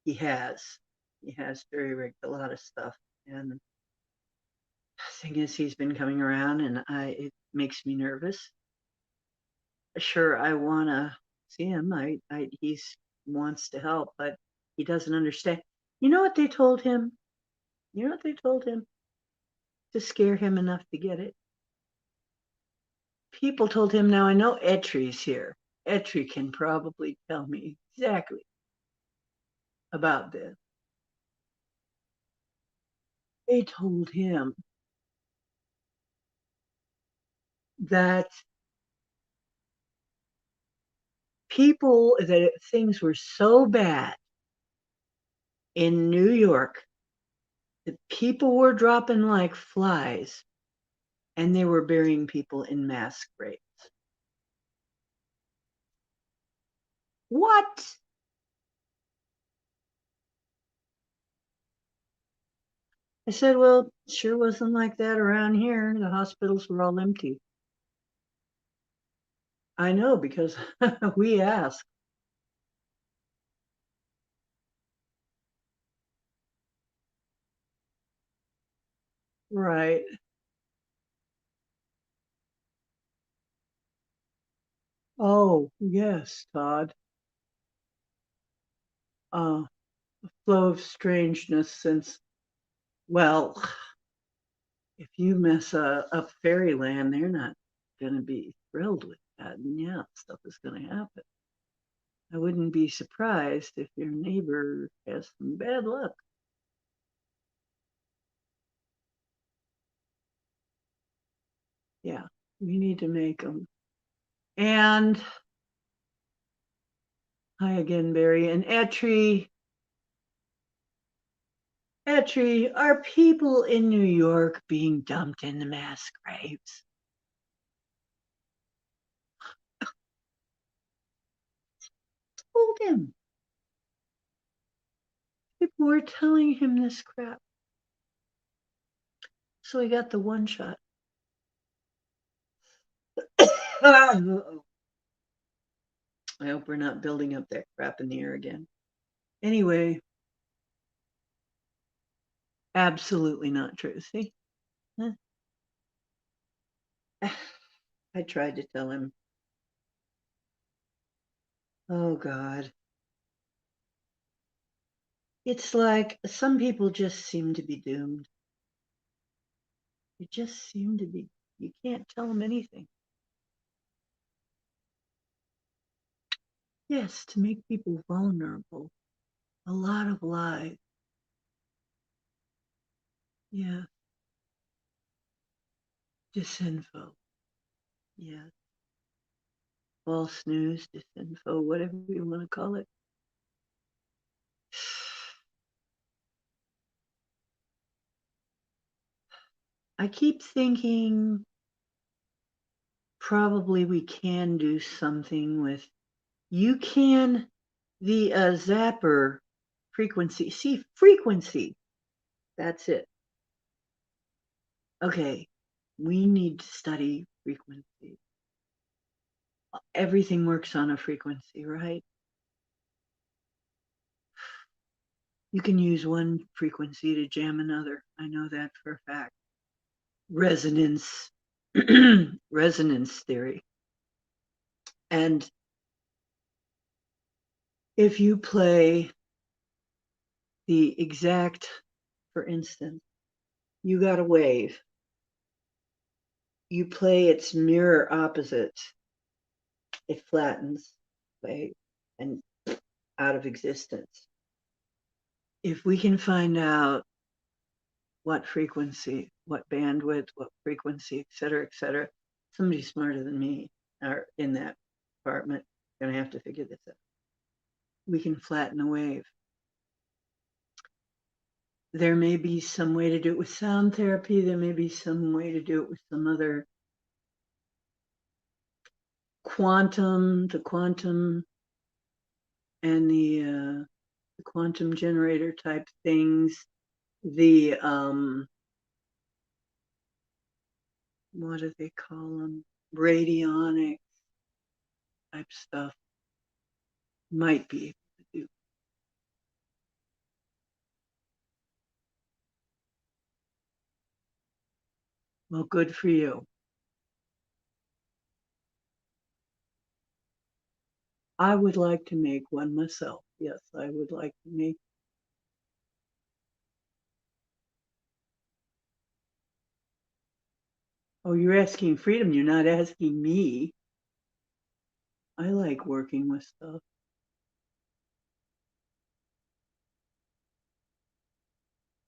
Speaker 1: He has. He has jury rigged a lot of stuff. And the thing is, he's been coming around, and it makes me nervous. Sure, I want to see him. He's wants to help, but he doesn't understand. You know what they told him? You know what they told him? To scare him enough to get it. People told him, now I know Etrie's here. Etrie can probably tell me exactly about this. They told him that that things were so bad in New York that people were dropping like flies and they were burying people in mass graves. What? I said, well, sure wasn't like that around here. The hospitals were all empty. I know because we asked. Right. Oh, yes, Todd. Uh, flow of strangeness since, well, if you mess up fairyland, they're not going to be thrilled with that. And yeah, stuff is going to happen. I wouldn't be surprised if your neighbor has some bad luck. Yeah, we need to make them. And hi again, Barry. And Etri, are people in New York being dumped in the mass graves? Told him. People were telling him this crap. So he got the one shot. I hope we're not building up that crap in the air again. Anyway, absolutely not true. See? I tried to tell him. Oh, God. It's like some people just seem to be doomed. They just seem to be. You can't tell them anything. Yes, to make people vulnerable. A lot of lies. Yeah. Disinfo. Yeah. False news, disinfo, whatever you want to call it. I keep thinking probably we can do something with, you can, the zapper frequency. See, frequency. That's it. Okay. We need to study frequency. Everything works on a frequency, right? You can use one frequency to jam another. I know that for a fact. Resonance, resonance theory. And if you play the exact, for instance, you got a wave, you play its mirror opposite, it flattens away and out of existence. If we can find out what frequency, what bandwidth, what frequency, et cetera, somebody smarter than me are in that department going to have to figure this out. We can flatten a wave. There may be some way to do it with sound therapy. There may be some way to do it with some other the quantum and the quantum generator type things. The what do they call them? Radionic type stuff might be able to do. Well, good for you. I would like to make one myself. Yes, I would like to make. Oh, you're asking Freedom. You're not asking me. I like working with stuff.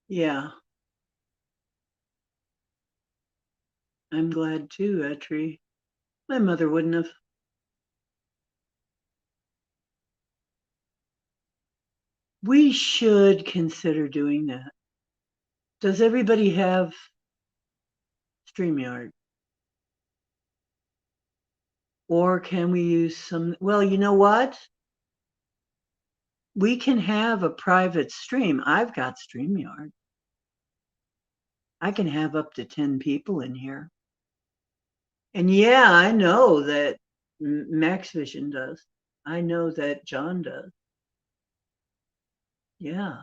Speaker 1: Yeah, I'm glad too, Etri. My mother wouldn't have. We should consider doing that. Does everybody have StreamYard? Or can we use some? Well, you know what? We can have a private stream. I've got StreamYard. I can have up to 10 people in here. And yeah, I know that Max Vision does. I know that John does. Yeah.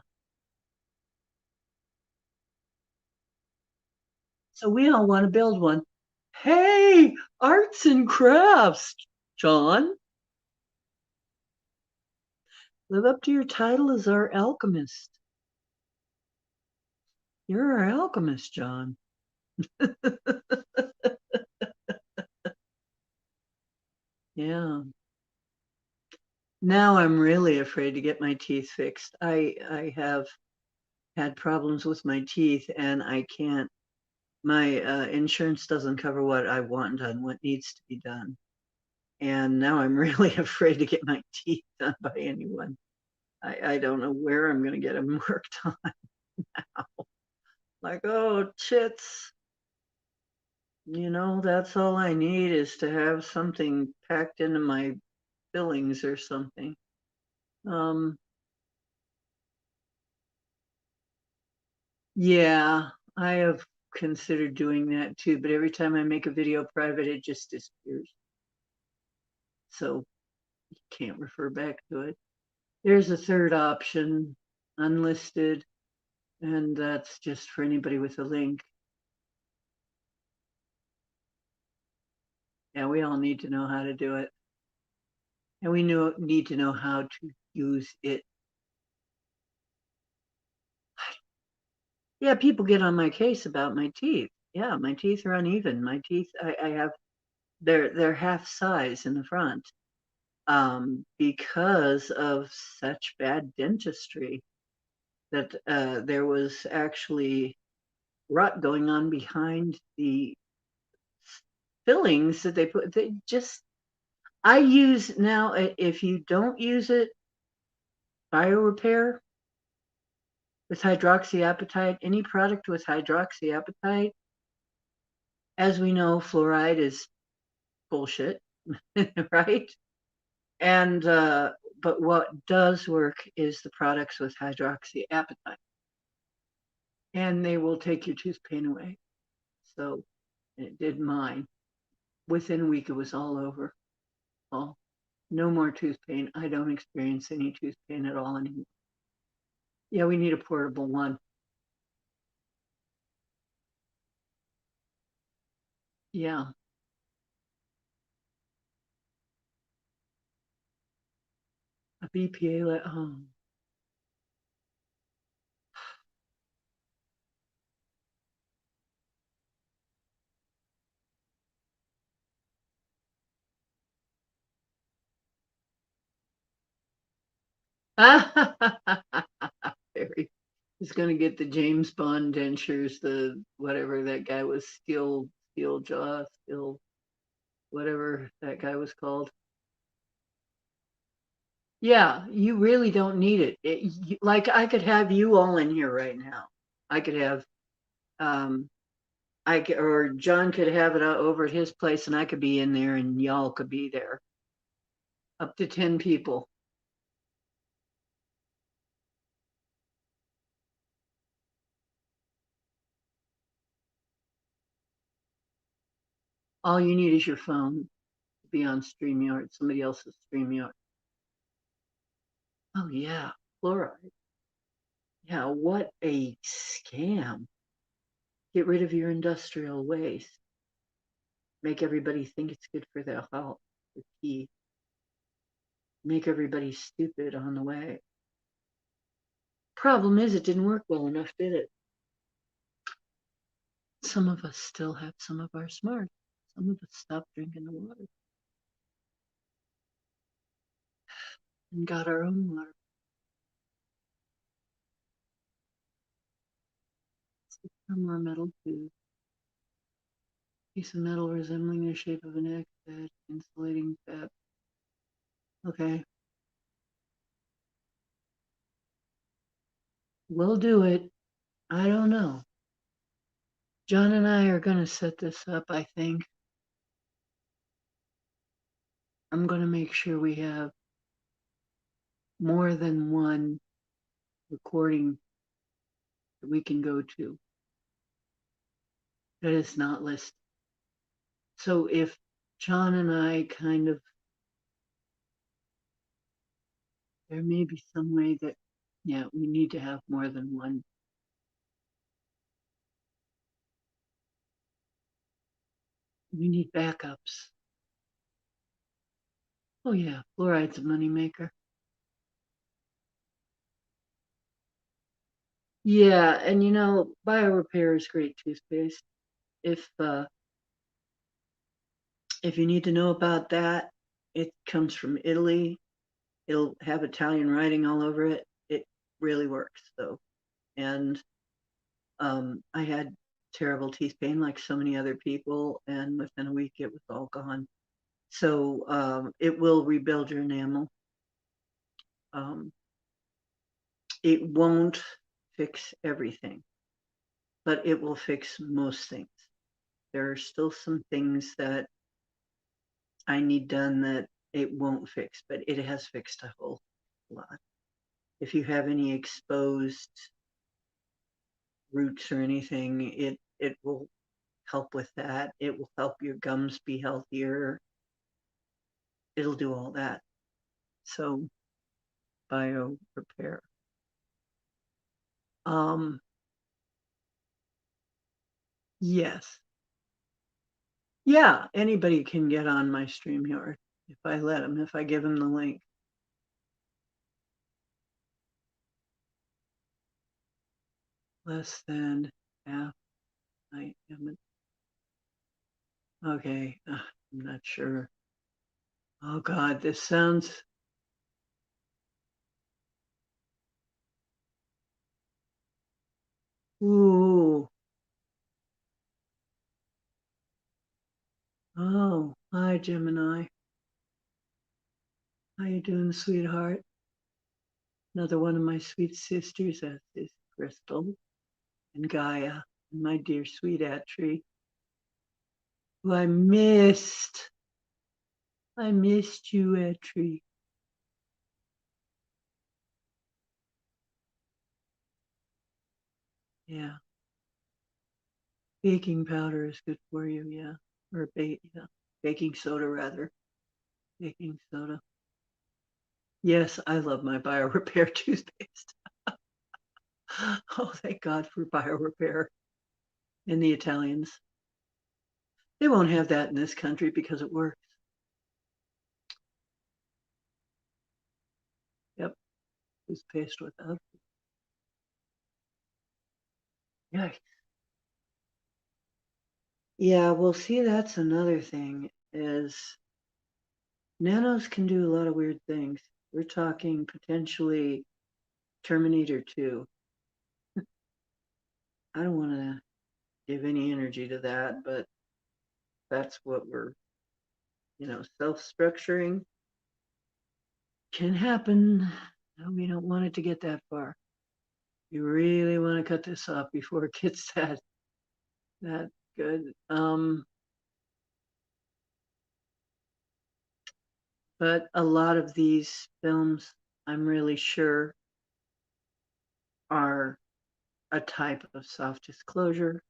Speaker 1: So we all want to build one. Hey, arts and crafts, John. Live up to your title as our alchemist. You're our alchemist, John. Yeah. Now I'm really afraid to get my teeth fixed. I have had problems with my teeth and I can't, my insurance doesn't cover what I want done, what needs to be done. And now I'm really afraid to get my teeth done by anyone. I don't know where I'm going to get them worked on now. Like, oh, chits. You know, that's all I need is to have something packed into my fillings or something. Yeah, I have considered doing that too, but every time I make a video private, it just disappears. So you can't refer back to it. There's a third option, unlisted, and that's just for anybody with a link. Yeah, we all need to know how to do it. And we need to know how to use it. Yeah, people get on my case about my teeth. Yeah, my teeth are uneven. My teeth, I have, they're half size in the front because of such bad dentistry that there was actually rot going on behind the fillings that they put. They just, I use now, if you don't use it, BioRepair with hydroxyapatite, any product with hydroxyapatite, as we know, fluoride is bullshit, right? And but what does work is the products with hydroxyapatite, and they will take your tooth pain away. So it did mine. Within a week, it was all over. All no more tooth pain. I don't experience any tooth pain at all anymore. Yeah, we need a portable one. Yeah, a BPA. Oh. Very. He's gonna get the James Bond dentures, the whatever that guy was, steel jaw, steel whatever that guy was called. Yeah, you really don't need it. Like I could have you all in here right now. I could have um or John could have it over at his place and I could be in there and y'all could be there. Up to 10 people. All you need is your phone to be on StreamYard, somebody else's StreamYard. Oh yeah, fluoride. Yeah, what a scam. Get rid of your industrial waste. Make everybody think it's good for their health, the key. Make everybody stupid on the way. Problem is, it didn't work well enough, did it? Some of us still have some of our smart. Some of us stopped drinking the water and got our own water. Or more metal tube. Piece of metal resembling the shape of an egg bed, insulating fab. Okay, we'll do it. I don't know. John and I are going to set this up, I think. I'm going to make sure we have more than one recording that we can go to that is not listed. So if John and I kind of, there may be some way that, yeah, we need to have more than one. We need backups. Oh yeah, fluoride's a moneymaker. Yeah, and you know, BioRepair is great toothpaste. If uh, if you need to know about that, it comes from Italy. It'll have Italian writing all over it. It really works though. And I had terrible teeth pain like so many other people, and within a week it was all gone. So it will rebuild your enamel. Um, it won't fix everything, but it will fix most things. There are still some things that I need done that it won't fix, but it has fixed a whole lot. If you have any exposed roots or anything, it will help with that. It will help your gums be healthier. It'll do all that. So bio repair. Um, yes. Yeah, anybody can get on my StreamYard if I let them, if I give them the link. Less than half. I am. Okay, I'm not sure. Oh God, this sounds. Ooh. Oh, hi Gemini. How you doing, sweetheart? Another one of my sweet sisters, that is Crystal and Gaia, and my dear sweet Atri, who I missed. I missed you, Etri. Yeah. Baking powder is good for you, yeah. Or yeah. Baking soda rather. Baking soda. Yes, I love my BioRepair toothpaste. Oh, thank God for BioRepair and the Italians. They won't have that in this country because it works. Yep, toothpaste without. Yeah. Yeah, well, see, that's another thing is nanos can do a lot of weird things. We're talking potentially Terminator 2. I don't want to give any energy to that, but that's what we're, self-structuring can happen. We don't want it to get that far. You really want to cut this off before it gets that good. But a lot of these films, I'm really sure, are a type of soft disclosure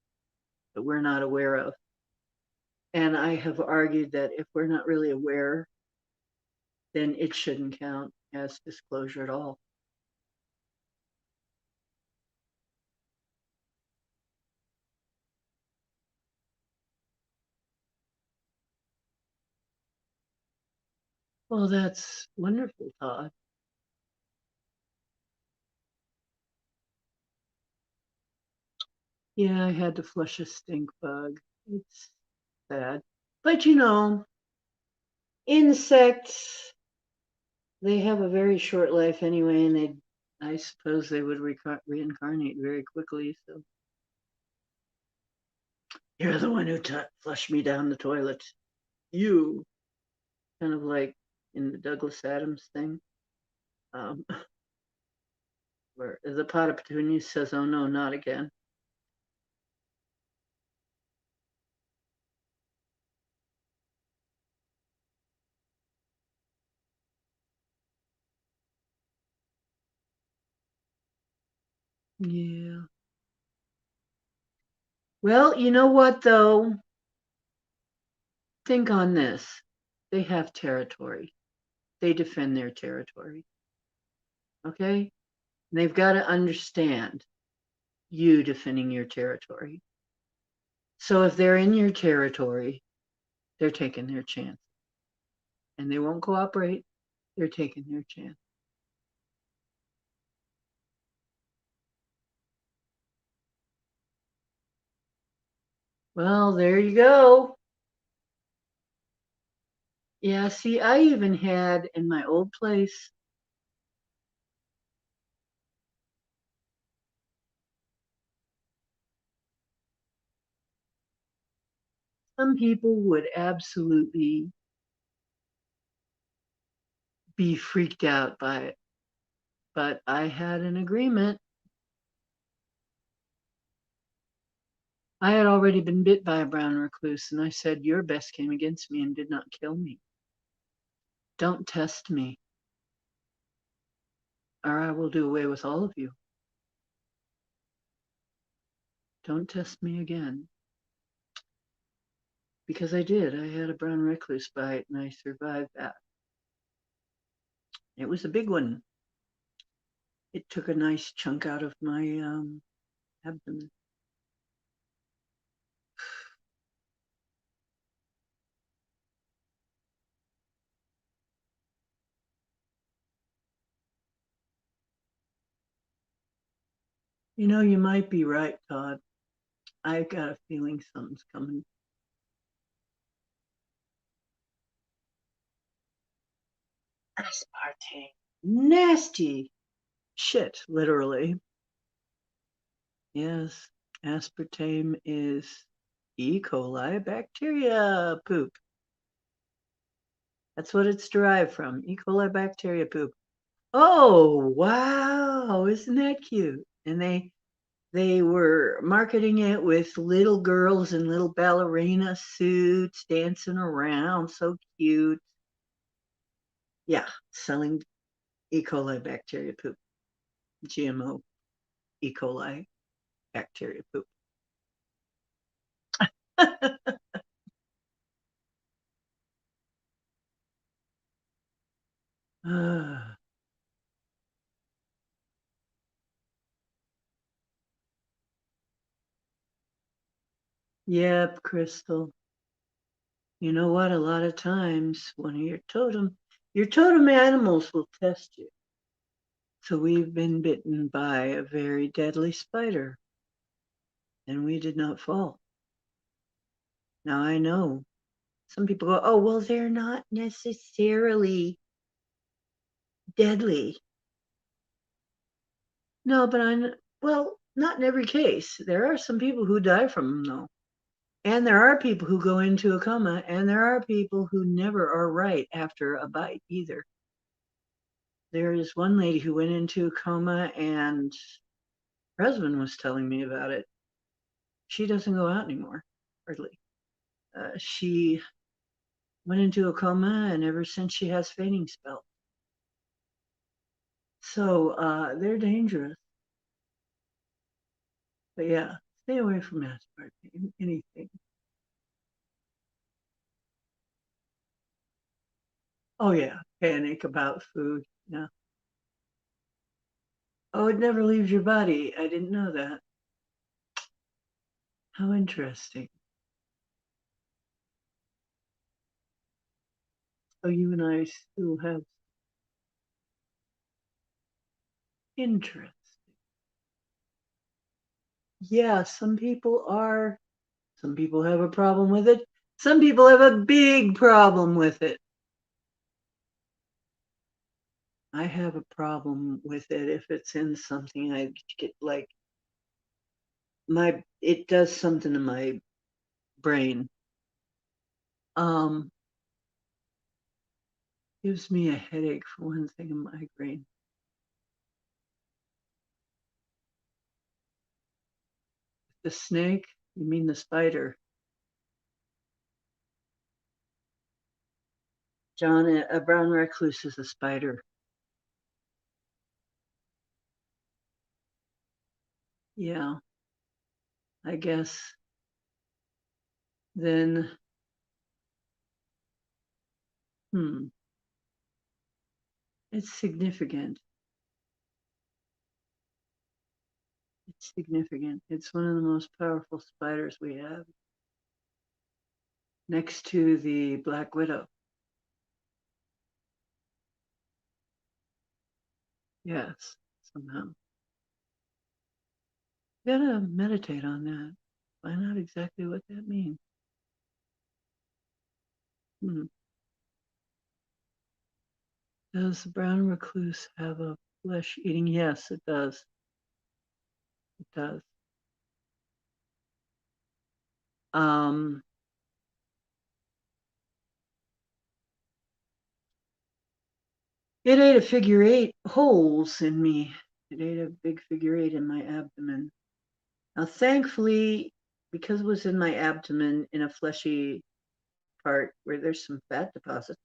Speaker 1: that we're not aware of. And I have argued that if we're not really aware, then it shouldn't count as disclosure at all. Well, that's wonderful, Todd. Yeah, I had to flush a stink bug. It's sad. But insects, they have a very short life anyway, and I suppose they would reincarnate very quickly. So you're the one who flushed me down the toilet. You, kind of like in the Douglas Adams thing, um, where the pot of petunias says, "Oh no, not again." Yeah. Well, you know what though? Think on this. They have territory. They defend their territory. Okay? And they've got to understand you defending your territory. So if they're in your territory, they're taking their chance. And they won't cooperate. They're taking their chance. Well, there you go. Yeah, see, I even had in my old place, some people would absolutely be freaked out by it. But I had an agreement. I had already been bit by a brown recluse, and I said, your best came against me and did not kill me. Don't test me, or I will do away with all of you. Don't test me again. Because I did. I had a brown recluse bite, and I survived that. It was a big one. It took a nice chunk out of my abdomen. You might be right, Todd. I've got a feeling something's coming. Aspartame. Nasty shit, literally. Yes, aspartame is E. coli bacteria poop. That's what it's derived from. E. coli bacteria poop. Oh, wow. Isn't that cute? And they were marketing it with little girls in little ballerina suits dancing around. So cute. Yeah, selling E. coli bacteria poop, GMO E. coli bacteria poop. Yep, Crystal. You know what? A lot of times one of your totem animals will test you. So we've been bitten by a very deadly spider and we did not fall. Now I know some people go, oh, well, they're not necessarily deadly. No, but well, not in every case. There are some people who die from them, though. And there are people who go into a coma, and there are people who never are right after a bite either. There is one lady who went into a coma, and her husband was telling me about it. She doesn't go out anymore, hardly. She went into a coma, and ever since she has fainting spells. So they're dangerous. But yeah, stay away from aspartame, anything. Oh yeah, panic about food. Yeah. Oh, it never leaves your body. I didn't know that. How interesting. Oh, you and I still have interest. Yeah, some people have a problem with it. Some people have a big problem with it. I have a problem with it if it's in something I get like it does something to my brain. Um, gives me a headache for one thing, a migraine. The snake? You mean the spider? John, a brown recluse is a spider. Yeah, I guess. Then, hmm, it's significant. It's significant. It's one of the most powerful spiders we have, next to the black widow. Yes, somehow. You gotta meditate on that. Find out exactly what that means. Hmm. Does the brown recluse have a flesh eating? Yes, it does. It does. Um, it ate a figure eight holes in me. It ate a big figure eight in my abdomen. Now, thankfully, because it was in my abdomen in a fleshy part where there's some fat deposits,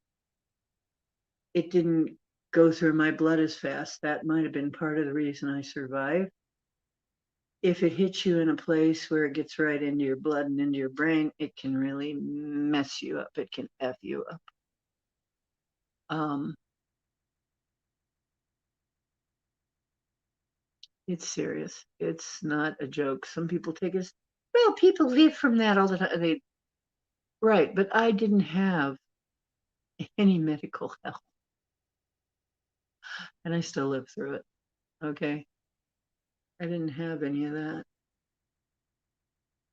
Speaker 1: it didn't go through my blood as fast. That might have been part of the reason I survived. If it hits you in a place where it gets right into your blood and into your brain, it can really mess you up. It can F you up. Um, it's serious. It's not a joke. Some people take it as, well, people live from that all the time. Right, but I didn't have any medical help and I still lived through it. Okay. I didn't have any of that.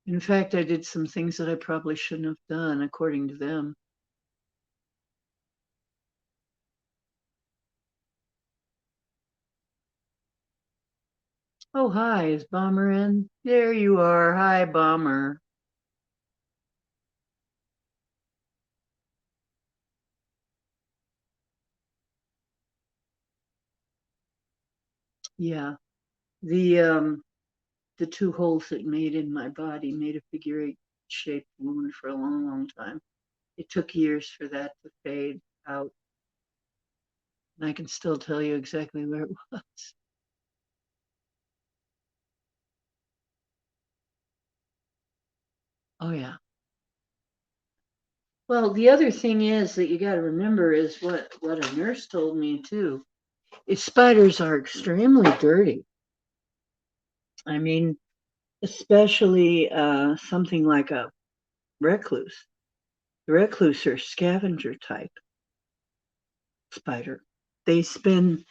Speaker 1: In fact, I did some things that I probably shouldn't have done, according to them. Oh, hi, is Bomber in? There you are. Hi, Bomber. Yeah, the two holes it made in my body made a figure eight shaped wound for a long, long time. It took years for that to fade out. And I can still tell you exactly where it was. Oh, yeah. Well, the other thing is that you got to remember is what a nurse told me too. Is spiders are extremely dirty. I mean, especially something like a recluse. The recluse are scavenger type spider. They spend,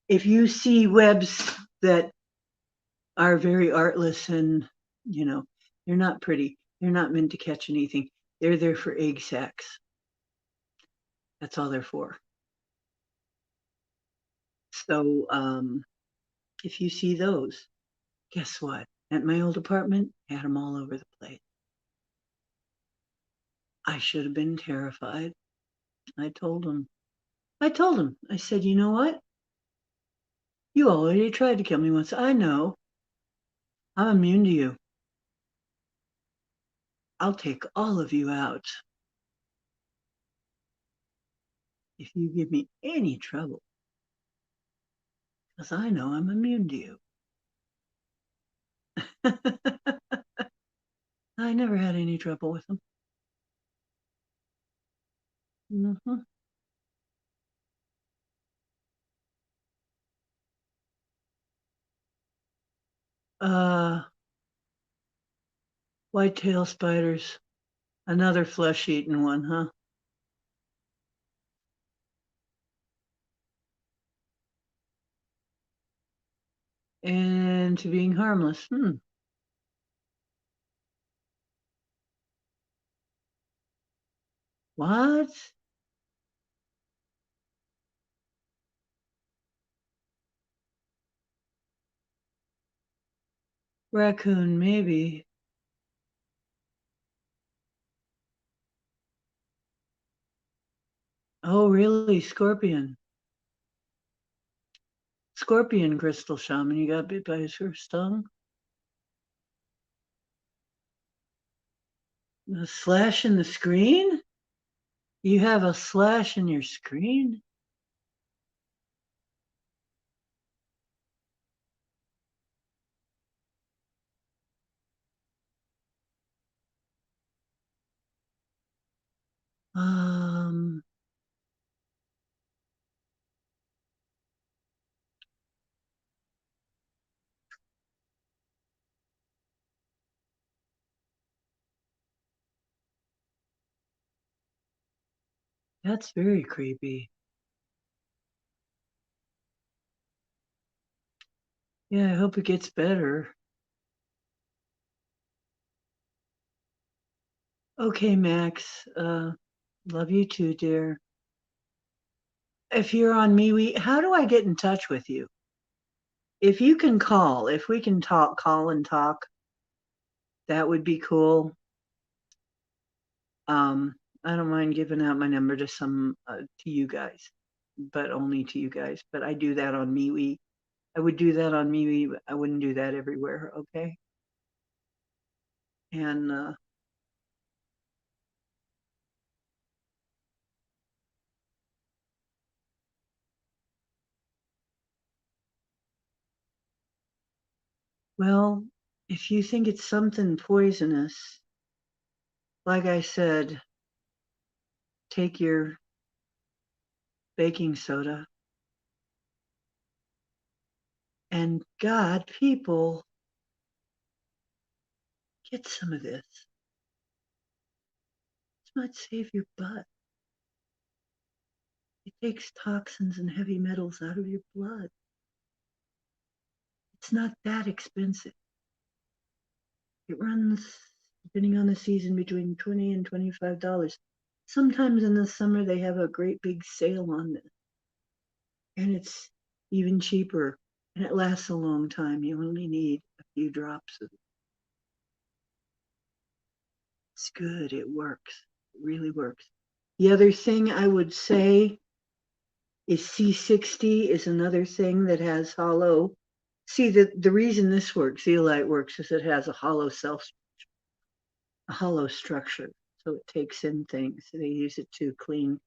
Speaker 1: if you see webs that are very artless and, you know, they're not pretty, they're not meant to catch anything. They're there for egg sacs. That's all they're for. So if you see those, guess what? At my old apartment, had them all over the place. I should have been terrified. I told him. I told him. I said, you know what? You already tried to kill me once. I know. I'm immune to you. I'll take all of you out if you give me any trouble, because I know I'm immune to you. I never had any trouble with them. Mm-hmm. Uh, white-tail spiders. Another flesh-eating one, huh? And to being harmless. What? Raccoon, maybe. Oh, really? Scorpion. Scorpion, Crystal Shaman. You got bit by his first tongue? A slash in the screen? You have a slash in your screen? Um, that's very creepy. Yeah, I hope it gets better. Okay, Max. Love you too, dear. If you're on MeWe, how do I get in touch with you? If you can call, if we can talk, call and talk, that would be cool. I don't mind giving out my number to to you guys, but only to you guys. But I do that on MeWe. I would do that on MeWe. I wouldn't do that everywhere. Okay. And well, if you think it's something poisonous, like I said, take your baking soda and God, people, get some of this. This might save your butt. It takes toxins and heavy metals out of your blood. It's not that expensive. It runs, depending on the season, between $20 and $25. Sometimes in the summer they have a great big sale on this, and it's even cheaper, and it lasts a long time. You only need a few drops of it. It's good. It works. It really works. The other thing I would say is C60 is another thing that has hollow. See, the reason this works, zeolite works, is it has a hollow structure. So it takes in things. They use it to clean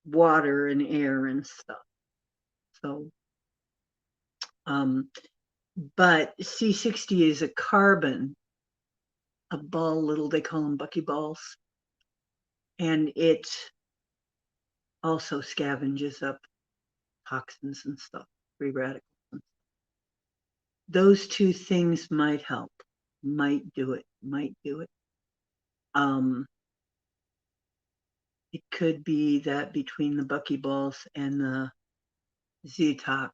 Speaker 1: water and air and stuff. So, but C60 is a carbon, a ball, little, they call them buckyballs. And it also scavenges up toxins and stuff, free radicals. Those two things might help, might do it. It could be that between the buckyballs and the Zetox,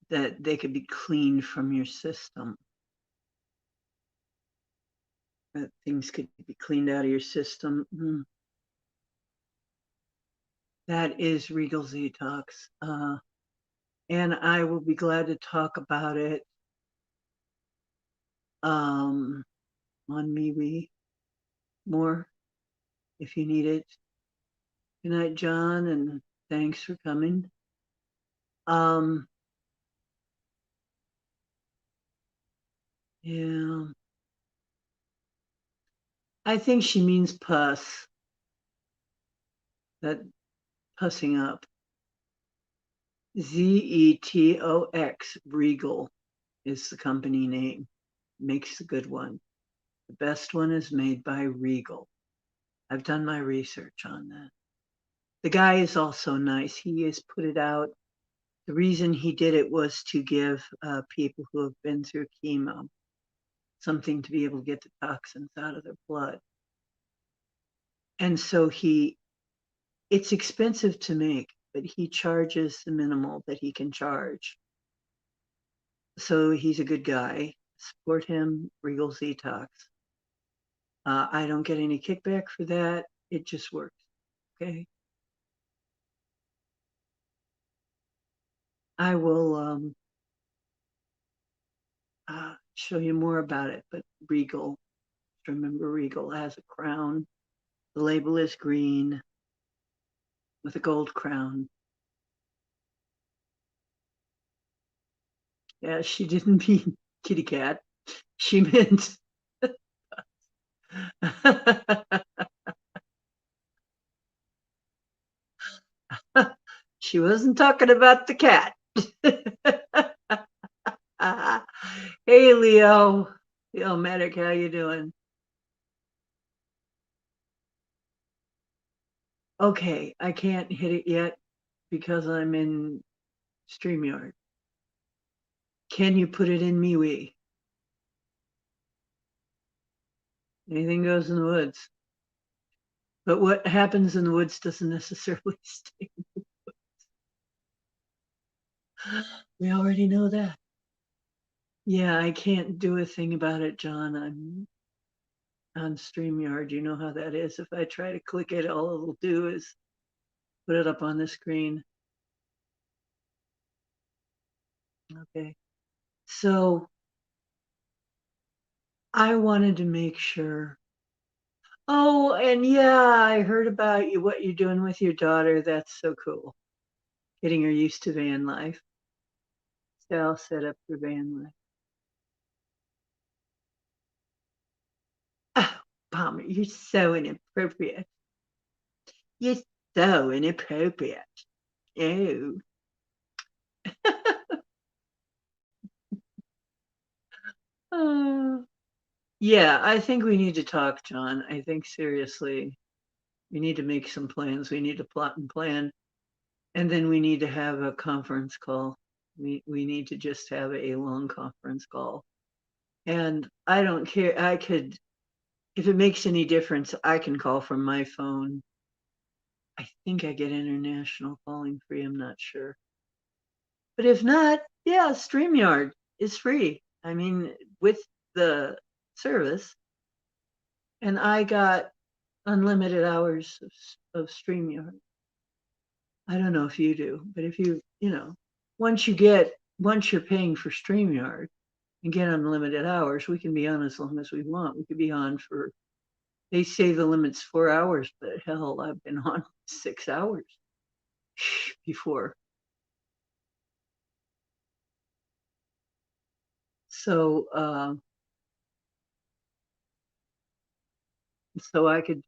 Speaker 1: that they could be cleaned from your system. That things could be cleaned out of your system. That is Regal Zetox. And I will be glad to talk about it on MeWe more if you need it. Good night, John, and thanks for coming. Yeah. I think she means pus. That pussing up. Zetox, Regal is the company name. Makes a good one. The best one is made by Regal. I've done my research on that. The guy is also nice. He has put it out. The reason he did it was to give people who have been through chemo something to be able to get the toxins out of their blood. And so it's expensive to make, but he charges the minimal that he can charge. So he's a good guy. Support him, Regal Zetox. I don't get any kickback for that. It just works. Okay. I will show you more about it, but Regal, remember Regal has a crown. The label is green with a gold crown. Yeah, she didn't mean kitty cat. She meant she wasn't talking about the cat. Hey, Leo. Leo Medic, how you doing? Okay, I can't hit it yet because I'm in StreamYard. Can you put it in MeWe? Anything goes in the woods. But what happens in the woods doesn't necessarily stay in the woods. We already know that. Yeah, I can't do a thing about it, John. I'm on StreamYard. You know how that is. If I try to click it, all it'll do is put it up on the screen. Okay. So I wanted to make sure. Oh, and yeah, I heard about you, what you're doing with your daughter. That's so cool. Getting her used to van life. It's all set up for van life. Oh, Palmer, you're so inappropriate. You're so inappropriate. Oh. Yeah, I think we need to talk, John. I think seriously, we need to make some plans. We need to plot and plan. And then we need to have a conference call. We need to just have a long conference call. And I don't care. I could, if it makes any difference, I can call from my phone. I think I get international calling free. I'm not sure. But if not, yeah, StreamYard is free. I mean, with the service, and I got unlimited hours of StreamYard. I don't know if you do, but if once you're paying for StreamYard and get unlimited hours, we can be on as long as we want. We could be on for, they say the limit's 4 hours, but hell, I've been on 6 hours before. So, so I could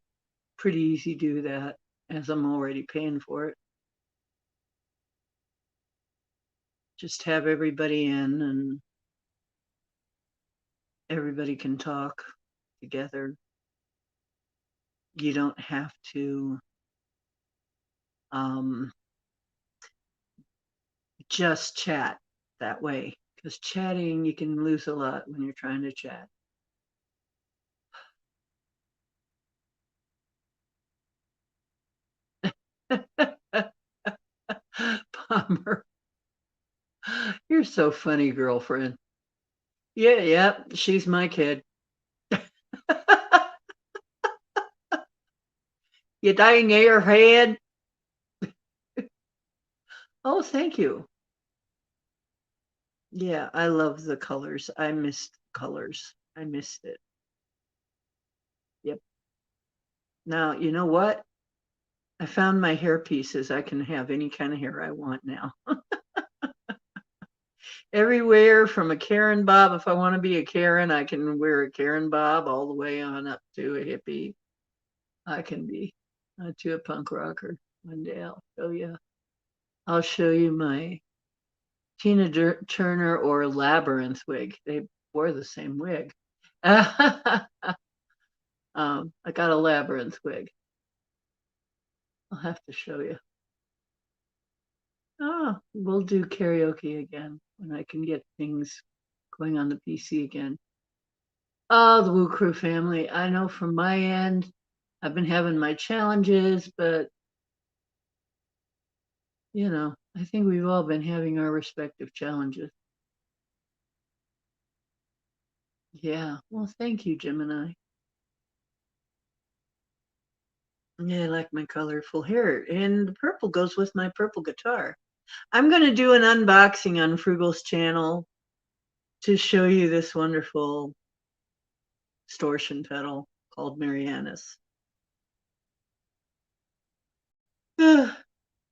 Speaker 1: pretty easy do that as I'm already paying for it. just have everybody in and everybody can talk together. You don't have to um, just chat that way, because chatting, you can lose a lot when you're trying to chat. Bummer. You're so funny, girlfriend. Yeah, yeah, she's my kid. You dying airhead? Oh, thank you. Yeah, I love the colors. I missed colors. I missed it. Yep. Now, you know what? I found my hair pieces. I can have any kind of hair I want now. Everywhere from a Karen bob. If I want to be a Karen, I can wear a Karen bob all the way on up to a hippie. I can be to a punk rocker. One day I'll show you. I'll show you my Tina Turner or Labyrinth wig. They wore the same wig. I got a Labyrinth wig. I'll have to show you. Oh, we'll do karaoke again when I can get things going on the PC again. Oh, the Woo Crew family. I know from my end, I've been having my challenges, but I think we've all been having our respective challenges. Yeah. Well, thank you, Gemini. Yeah, I like my colorful hair, and the purple goes with my purple guitar. I'm going to do an unboxing on Frugal's channel to show you this wonderful distortion pedal called Marianas.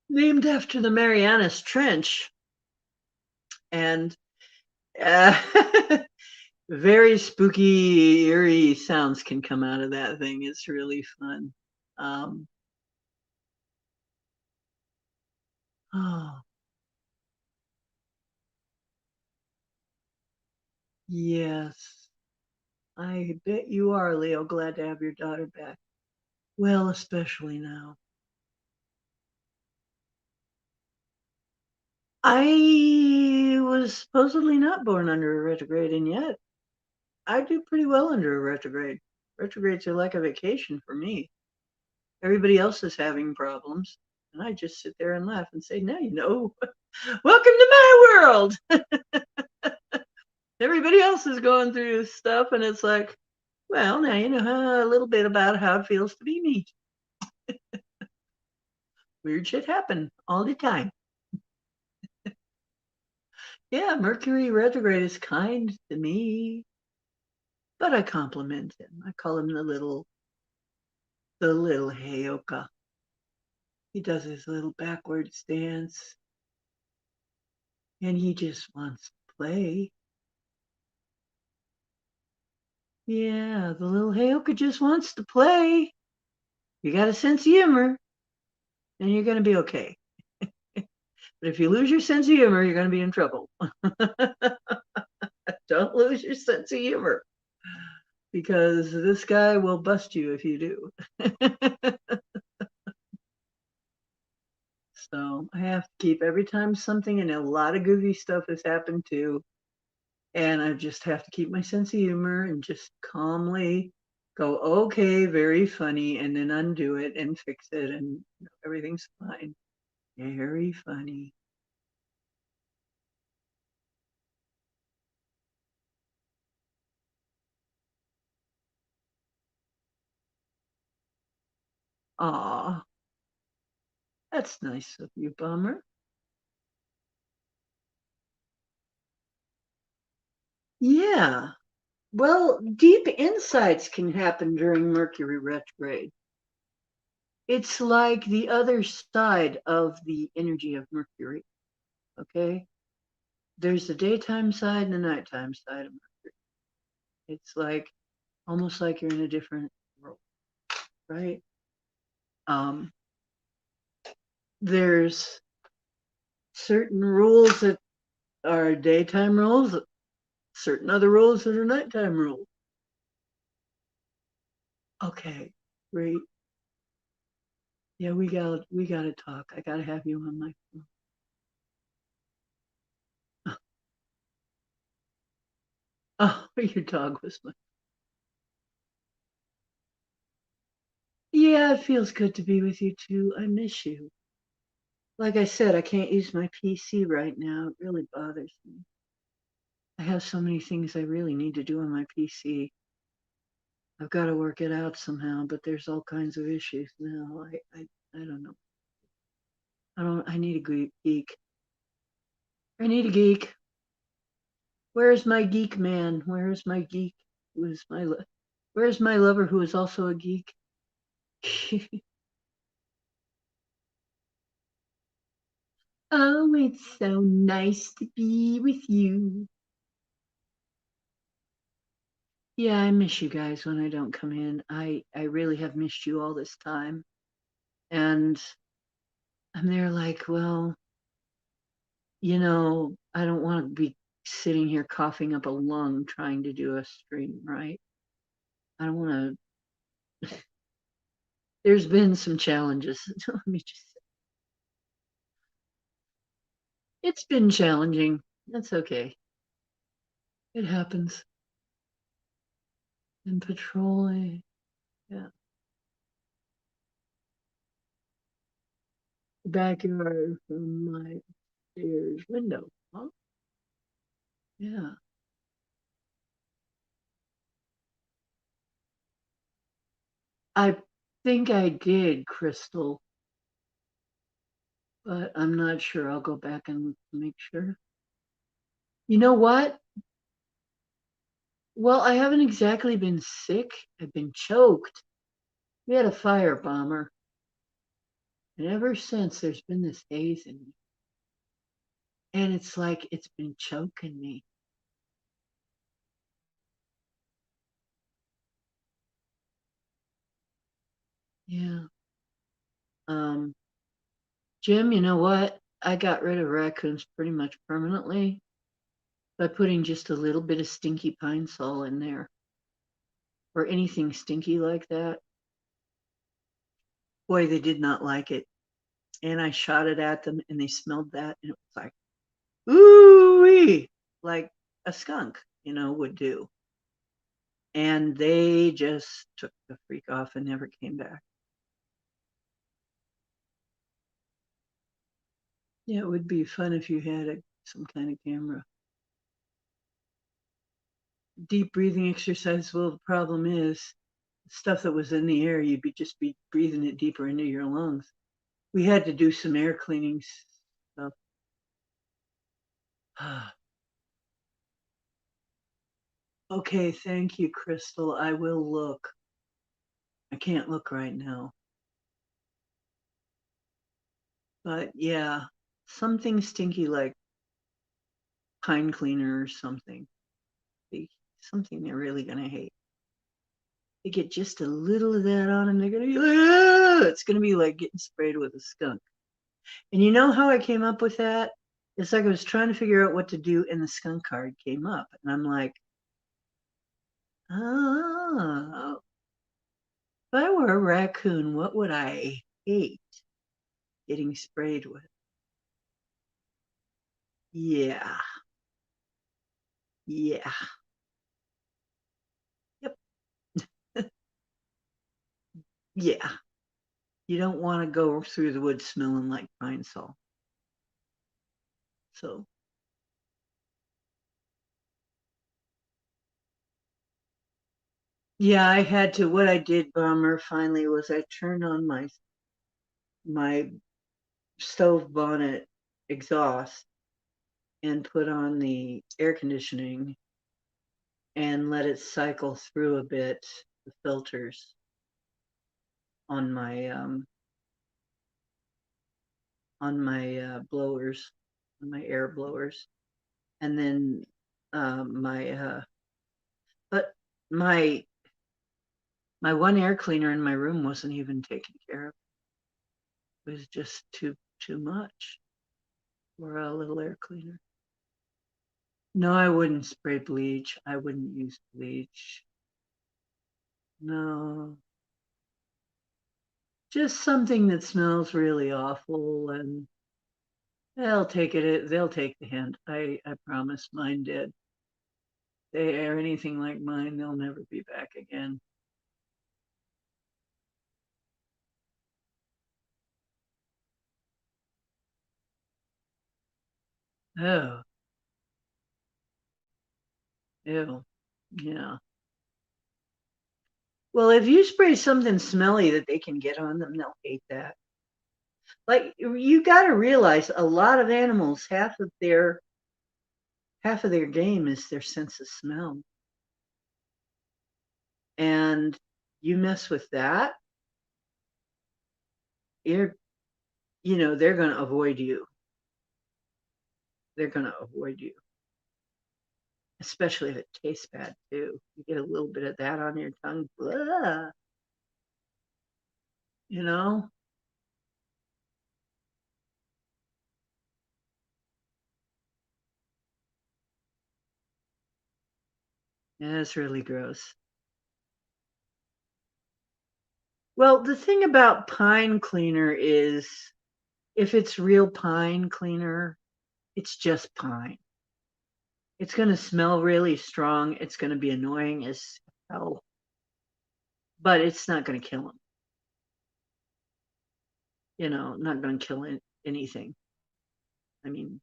Speaker 1: Named after the Marianas Trench. And uh, very spooky, eerie sounds can come out of that thing. It's really fun. Um, oh, yes. I bet you are, Leo. Glad to have your daughter back. Well, especially now. I was supposedly not born under a retrograde, and yet I do pretty well under a retrograde. Retrogrades are like a vacation for me. Everybody else is having problems, and I just sit there and laugh and say, "Now you know. Welcome to my world." Everybody else is going through stuff, and it's like, well, now you know a little bit about how it feels to be me. Weird shit happen all the time. Yeah, Mercury retrograde is kind to me, but I compliment him. I call him the little Heyoka. He does his little backwards dance, and he just wants to play. Yeah, the little Heyoka just wants to play. You got a sense of humor, and you're going to be okay. But if you lose your sense of humor, you're going to be in trouble. Don't lose your sense of humor, because this guy will bust you if you do. So I have to keep every time something, and a lot of goofy stuff has happened too. And I just have to keep my sense of humor and just calmly go, okay, very funny, and then undo it and fix it, and everything's fine. Very funny. Aw, that's nice of you, Bummer. Yeah. Well, deep insights can happen during Mercury retrograde. It's like the other side of the energy of Mercury. Okay. There's the daytime side and the nighttime side of Mercury. It's like almost like you're in a different world, right? Um, there's certain rules that are daytime rules, certain other rules that are nighttime rules. Okay, great. Yeah, we gotta talk. I gotta have you on my phone. Oh, your dog was my. Yeah, it feels good to be with you too. I miss you. Like I said, I can't use my PC right now. It really bothers me. I have so many things I really need to do on my PC. I've got to work it out somehow, but there's all kinds of issues now. I don't know. I need a geek. I need a geek. Where's my geek man? Where's my geek? Who's my Where's my lover who is also a geek? Oh, it's so nice to be with you. Yeah, I miss you guys when I don't come in. I really have missed you all this time. And I'm there like, well, I don't want to be sitting here coughing up a lung trying to do a stream, right? I don't want to. There's been some challenges. Let me just say, it's been challenging. That's okay. It happens. And patrolling, yeah. Backyard from my stairs window. Huh? Yeah. I think I did, Crystal, but I'm not sure. I'll go back and make sure. You know what? Well, I haven't exactly been sick. I've been choked. We had a fire bomber, and ever since there's been this haze in me. And it's like it's been choking me. Yeah. Um, Jim, you know what? I got rid of raccoons pretty much permanently by putting just a little bit of stinky pine sol in there or anything stinky like that. Boy, they did not like it. And I shot it at them and they smelled that and it was like, ooh, like a skunk, would do. And they just took the freak off and never came back. Yeah, it would be fun if you had some kind of camera. Deep breathing exercise. Well, the problem is stuff that was in the air, you'd just be breathing it deeper into your lungs. We had to do some air cleaning stuff. Okay, thank you, Crystal. I will look. I can't look right now. But yeah, something stinky like pine cleaner or something. Something they're really going to hate. They get just a little of that on them, they're going to be like, ah! It's going to be like getting sprayed with a skunk. And you know how I came up with that? It's like I was trying to figure out what to do, and the skunk card came up. And I'm like, oh, if I were a raccoon, what would I hate getting sprayed with? Yeah, yeah, yep, yeah. You don't want to go through the woods smelling like pine sol. So, yeah, I had to. What I did, Bomber, finally was I turned on my stove bonnet exhaust and put on the air conditioning and let it cycle through a bit the filters on my blowers, on my air blowers, and then my but my one air cleaner in my room wasn't even taken care of. It was just too much for a little air cleaner. No, I wouldn't spray bleach. I wouldn't use bleach. No. Just something that smells really awful, and they'll take it. They'll take the hint. I promise. Mine did. They are anything like mine, they'll never be back again. Oh, ew. Yeah. Well, if you spray something smelly that they can get on them, they'll hate that. Like you got to realize a lot of animals, half of their game is their sense of smell. And you mess with that, you're they're going to avoid you. They're going to avoid you, especially if it tastes bad too. You get a little bit of that on your tongue, blah, you know? Yeah, it's really gross. Well, the thing about pine cleaner is if it's real pine cleaner, it's just pine. It's going to smell really strong. It's going to be annoying as hell, but it's not going to kill them. Not going to kill anything. I mean,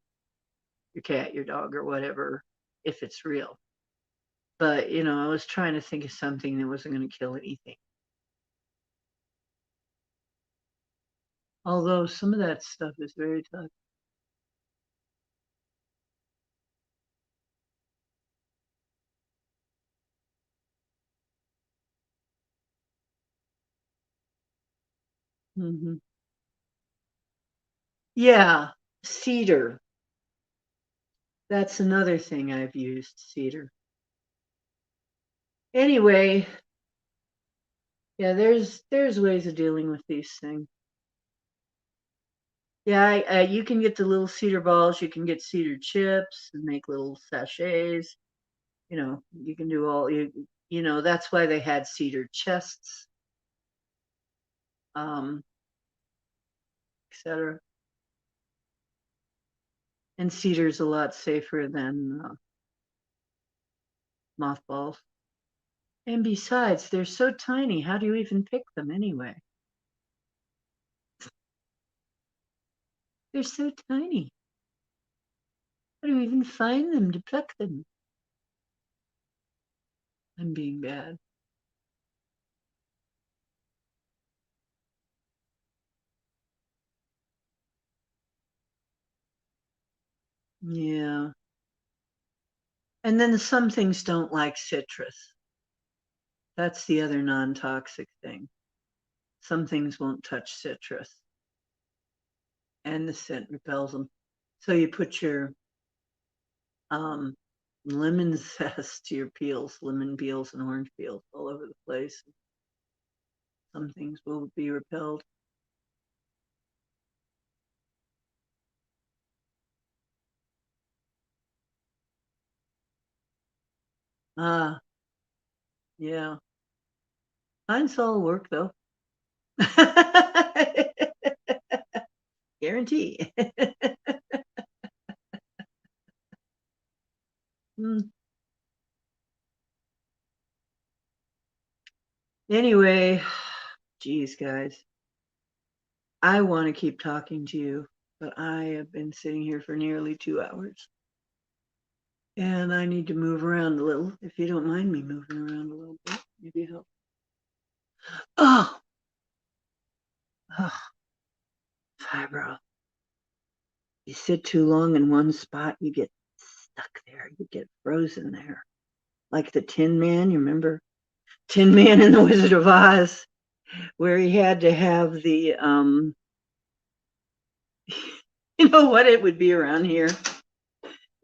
Speaker 1: your cat, your dog, or whatever, if it's real. But, I was trying to think of something that wasn't going to kill anything. Although some of that stuff is very tough. Hmm. Yeah, cedar. That's another thing I've used, cedar. Anyway, yeah, there's ways of dealing with these things. Yeah, you can get the little cedar balls. You can get cedar chips and make little sachets. You can do all you. That's why they had cedar chests, um, etc. And cedar's a lot safer than mothballs. And besides, they're so tiny. How do you even pick them anyway? They're so tiny. How do you even find them to pluck them? I'm being bad. Yeah. And then some things don't like citrus. That's the other non-toxic thing. Some things won't touch citrus, and the scent repels them. So you put your um, lemon zest to your peels, lemon peels and orange peels all over the place. Some things will be repelled. Ah, yeah. Mine's all work though. Guarantee. Hmm. Anyway, geez, guys, I want to keep talking to you, but I have been sitting here for nearly 2 hours. And I need to move around a little. If you don't mind me moving around a little bit, maybe help. Oh, oh, fibro. You sit too long in one spot, you get stuck there. You get frozen there. Like the Tin Man, you remember? Tin Man in the Wizard of Oz, where he had to have the you know what it would be around here?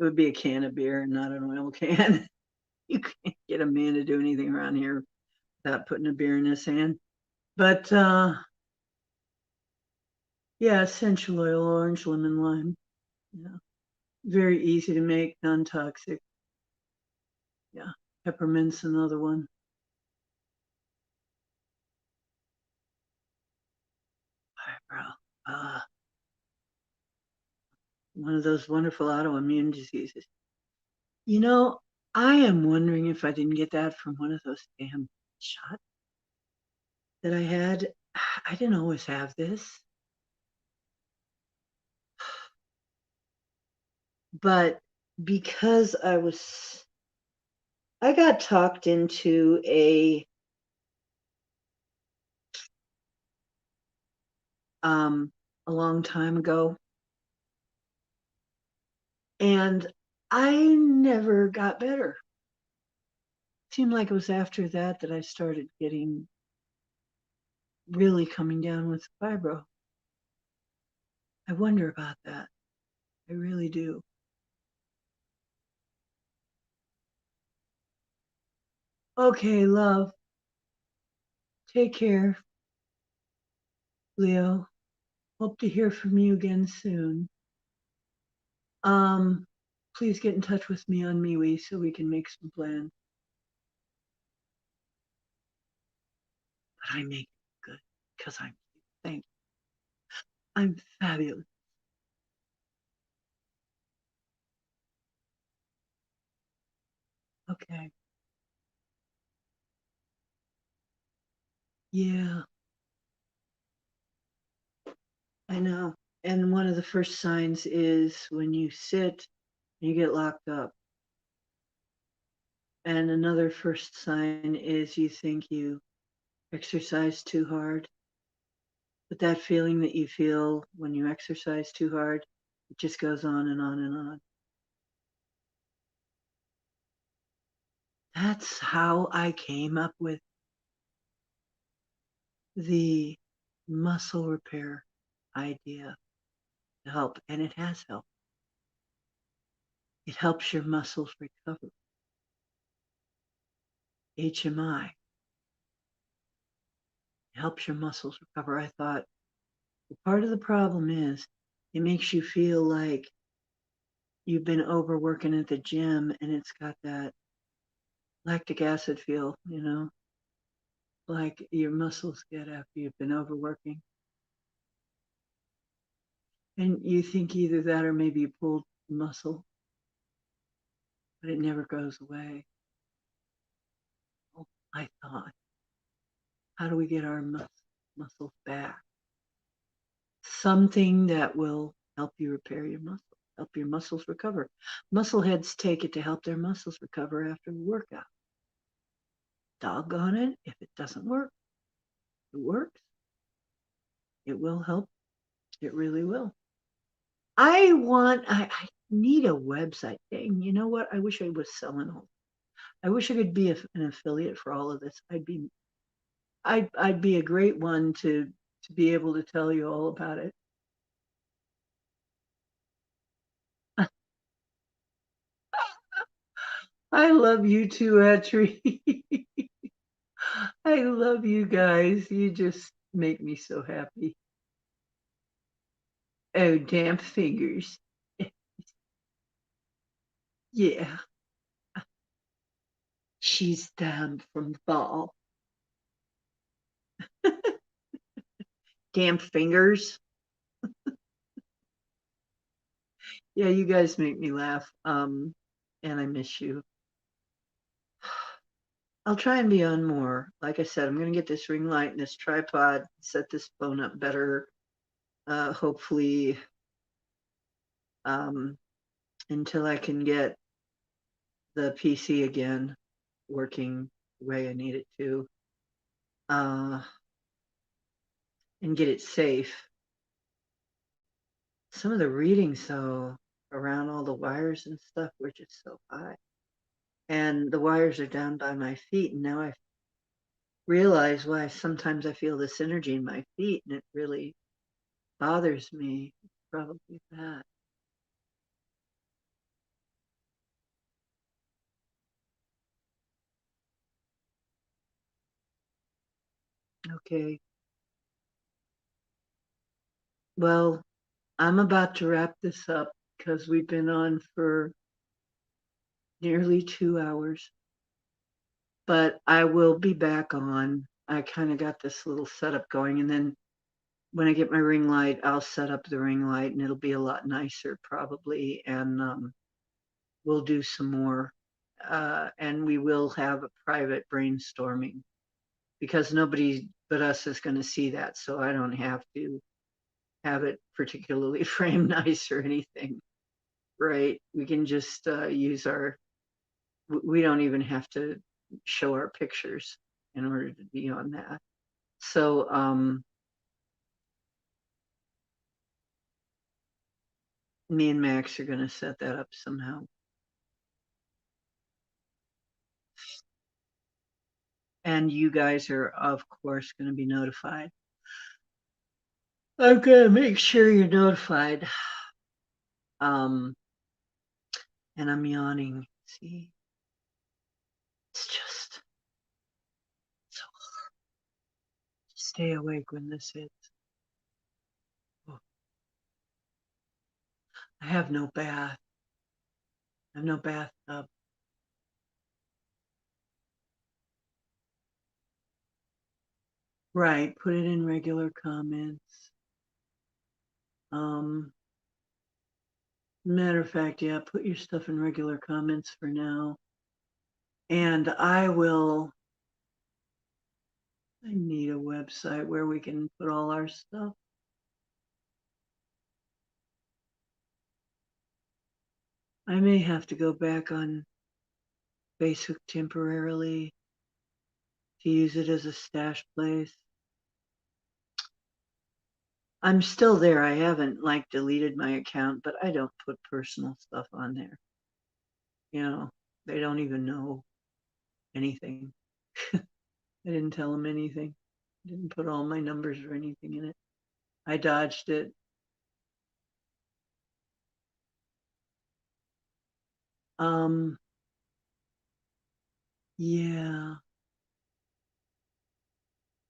Speaker 1: It would be a can of beer, not an oil can. You can't get a man to do anything around here without putting a beer in his hand. But yeah, essential oil, orange, lemon, lime. Yeah. Very easy to make, non-toxic. Yeah, peppermint's another one. Eyebrow. One of those wonderful autoimmune diseases. You know, I am wondering if I didn't get that from one of those damn shots that I had. I didn't always have this, but because I got talked into a long time ago, and I never got better. Seemed like it was after that that I started getting really coming down with fibro. I wonder about that. I really do. Okay, love. Take care, Leo. Hope to hear from you again soon. Um, Please get in touch with me on MeWe so we can make some plans. But I make it good because I'm thank you. I'm fabulous. Okay. Yeah, I know. And one of the first signs is when you sit, you get locked up. And another first sign is you think you exercise too hard. But that feeling that you feel when you exercise too hard, it just goes on and on and on. That's how I came up with the muscle repair idea to help, and it has helped. It helps your muscles recover. HMI helps your muscles recover. I thought part of the problem is it makes you feel like you've been overworking at the gym and it's got that lactic acid feel, like your muscles get after you've been overworking. And you think either that or maybe you pulled muscle, but it never goes away. Oh, I thought, how do we get our muscles back? Something that will help you repair your muscle, help your muscles recover. Muscle heads take it to help their muscles recover after the workout. Doggone it, if it doesn't work, it works. It will help. It really will. I need a website. Dang, you know what? I wish I was selling all. I wish I could be an affiliate for all of this. I'd be a great one to be able to tell you all about it. I love you too, Atri. I love you guys. You just make me so happy. Oh, damn fingers. Yeah, she's damn from the ball. Damn fingers. Yeah, you guys make me laugh. And I miss you. I'll try and be on more. Like I said, I'm gonna get this ring light and this tripod, set this phone up better. Hopefully, um, until I can get the PC again working the way I need it to, uh, and get it safe. Some of the readings, though, around all the wires and stuff were just so high. And the wires are down by my feet. And now I realize why sometimes I feel this energy in my feet and it really bothers me. Probably that. Okay. Well, I'm about to wrap this up. because we've been on for nearly 2 hours. But I will be back on. I kind of got this little setup going, and then when I get my ring light, I'll set up the ring light, and it'll be a lot nicer probably, and we'll do some more, and we will have a private brainstorming because nobody but us is going to see that, so I don't have to have it particularly framed nice or anything, right? We can just use we don't even have to show our pictures in order to be on that. So me and Max are going to set that up somehow. And you guys are, of course, going to be notified. I'm going to make sure you're notified. And I'm yawning. See? It's just so hard. Stay awake when this hits. Oh, I have no bath. I have no bathtub. Right. Put it in regular comments. Matter of fact, yeah, put your stuff in regular comments for now. And I need a website where we can put all our stuff. I may have to go back on Facebook temporarily to use it as a stash place. I'm still there. I haven't deleted my account, but I don't put personal stuff on there. You know, they don't even know anything. I didn't tell them anything. I didn't put all my numbers or anything in it. I dodged it. Yeah.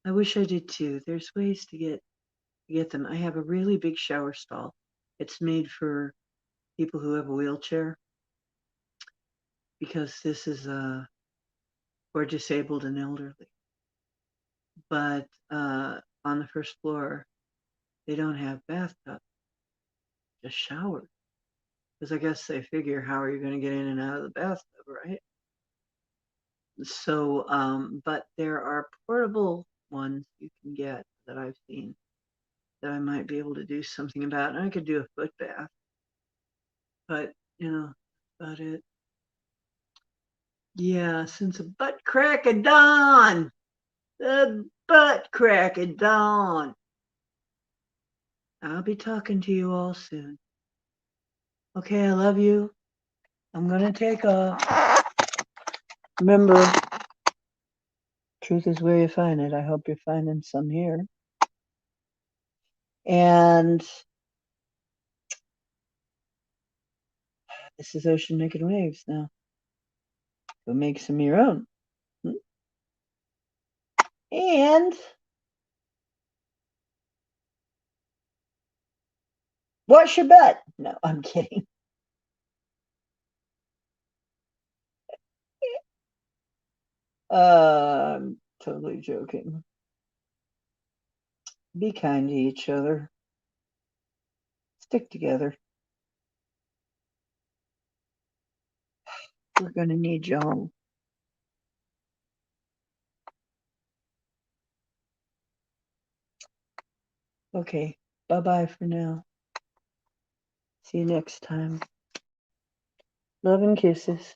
Speaker 1: I wish I did too. There's ways to get them. I have a really big shower stall. It's made for people who have a wheelchair because this is for disabled and elderly. But on the first floor, they don't have bathtub, just shower. Because I guess they figure, how are you going to get in and out of the bathtub, right? So, but there are portable ones you can get that I've seen that I might be able to do something about. And I could do a foot bath, but that's about it. Yeah, since a butt crack of dawn, the butt crack of dawn. I'll be talking to you all soon. Okay, I love you. I'm gonna take off. Remember, truth is where you find it. I hope you're finding some here. And this is Ocean Making Waves now. Go make some of your own. And wash your butt. No, I'm kidding. I'm totally joking. Be kind to each other. Stick together. We're going to need y'all. Okay, bye-bye for now. See you next time. Love and kisses.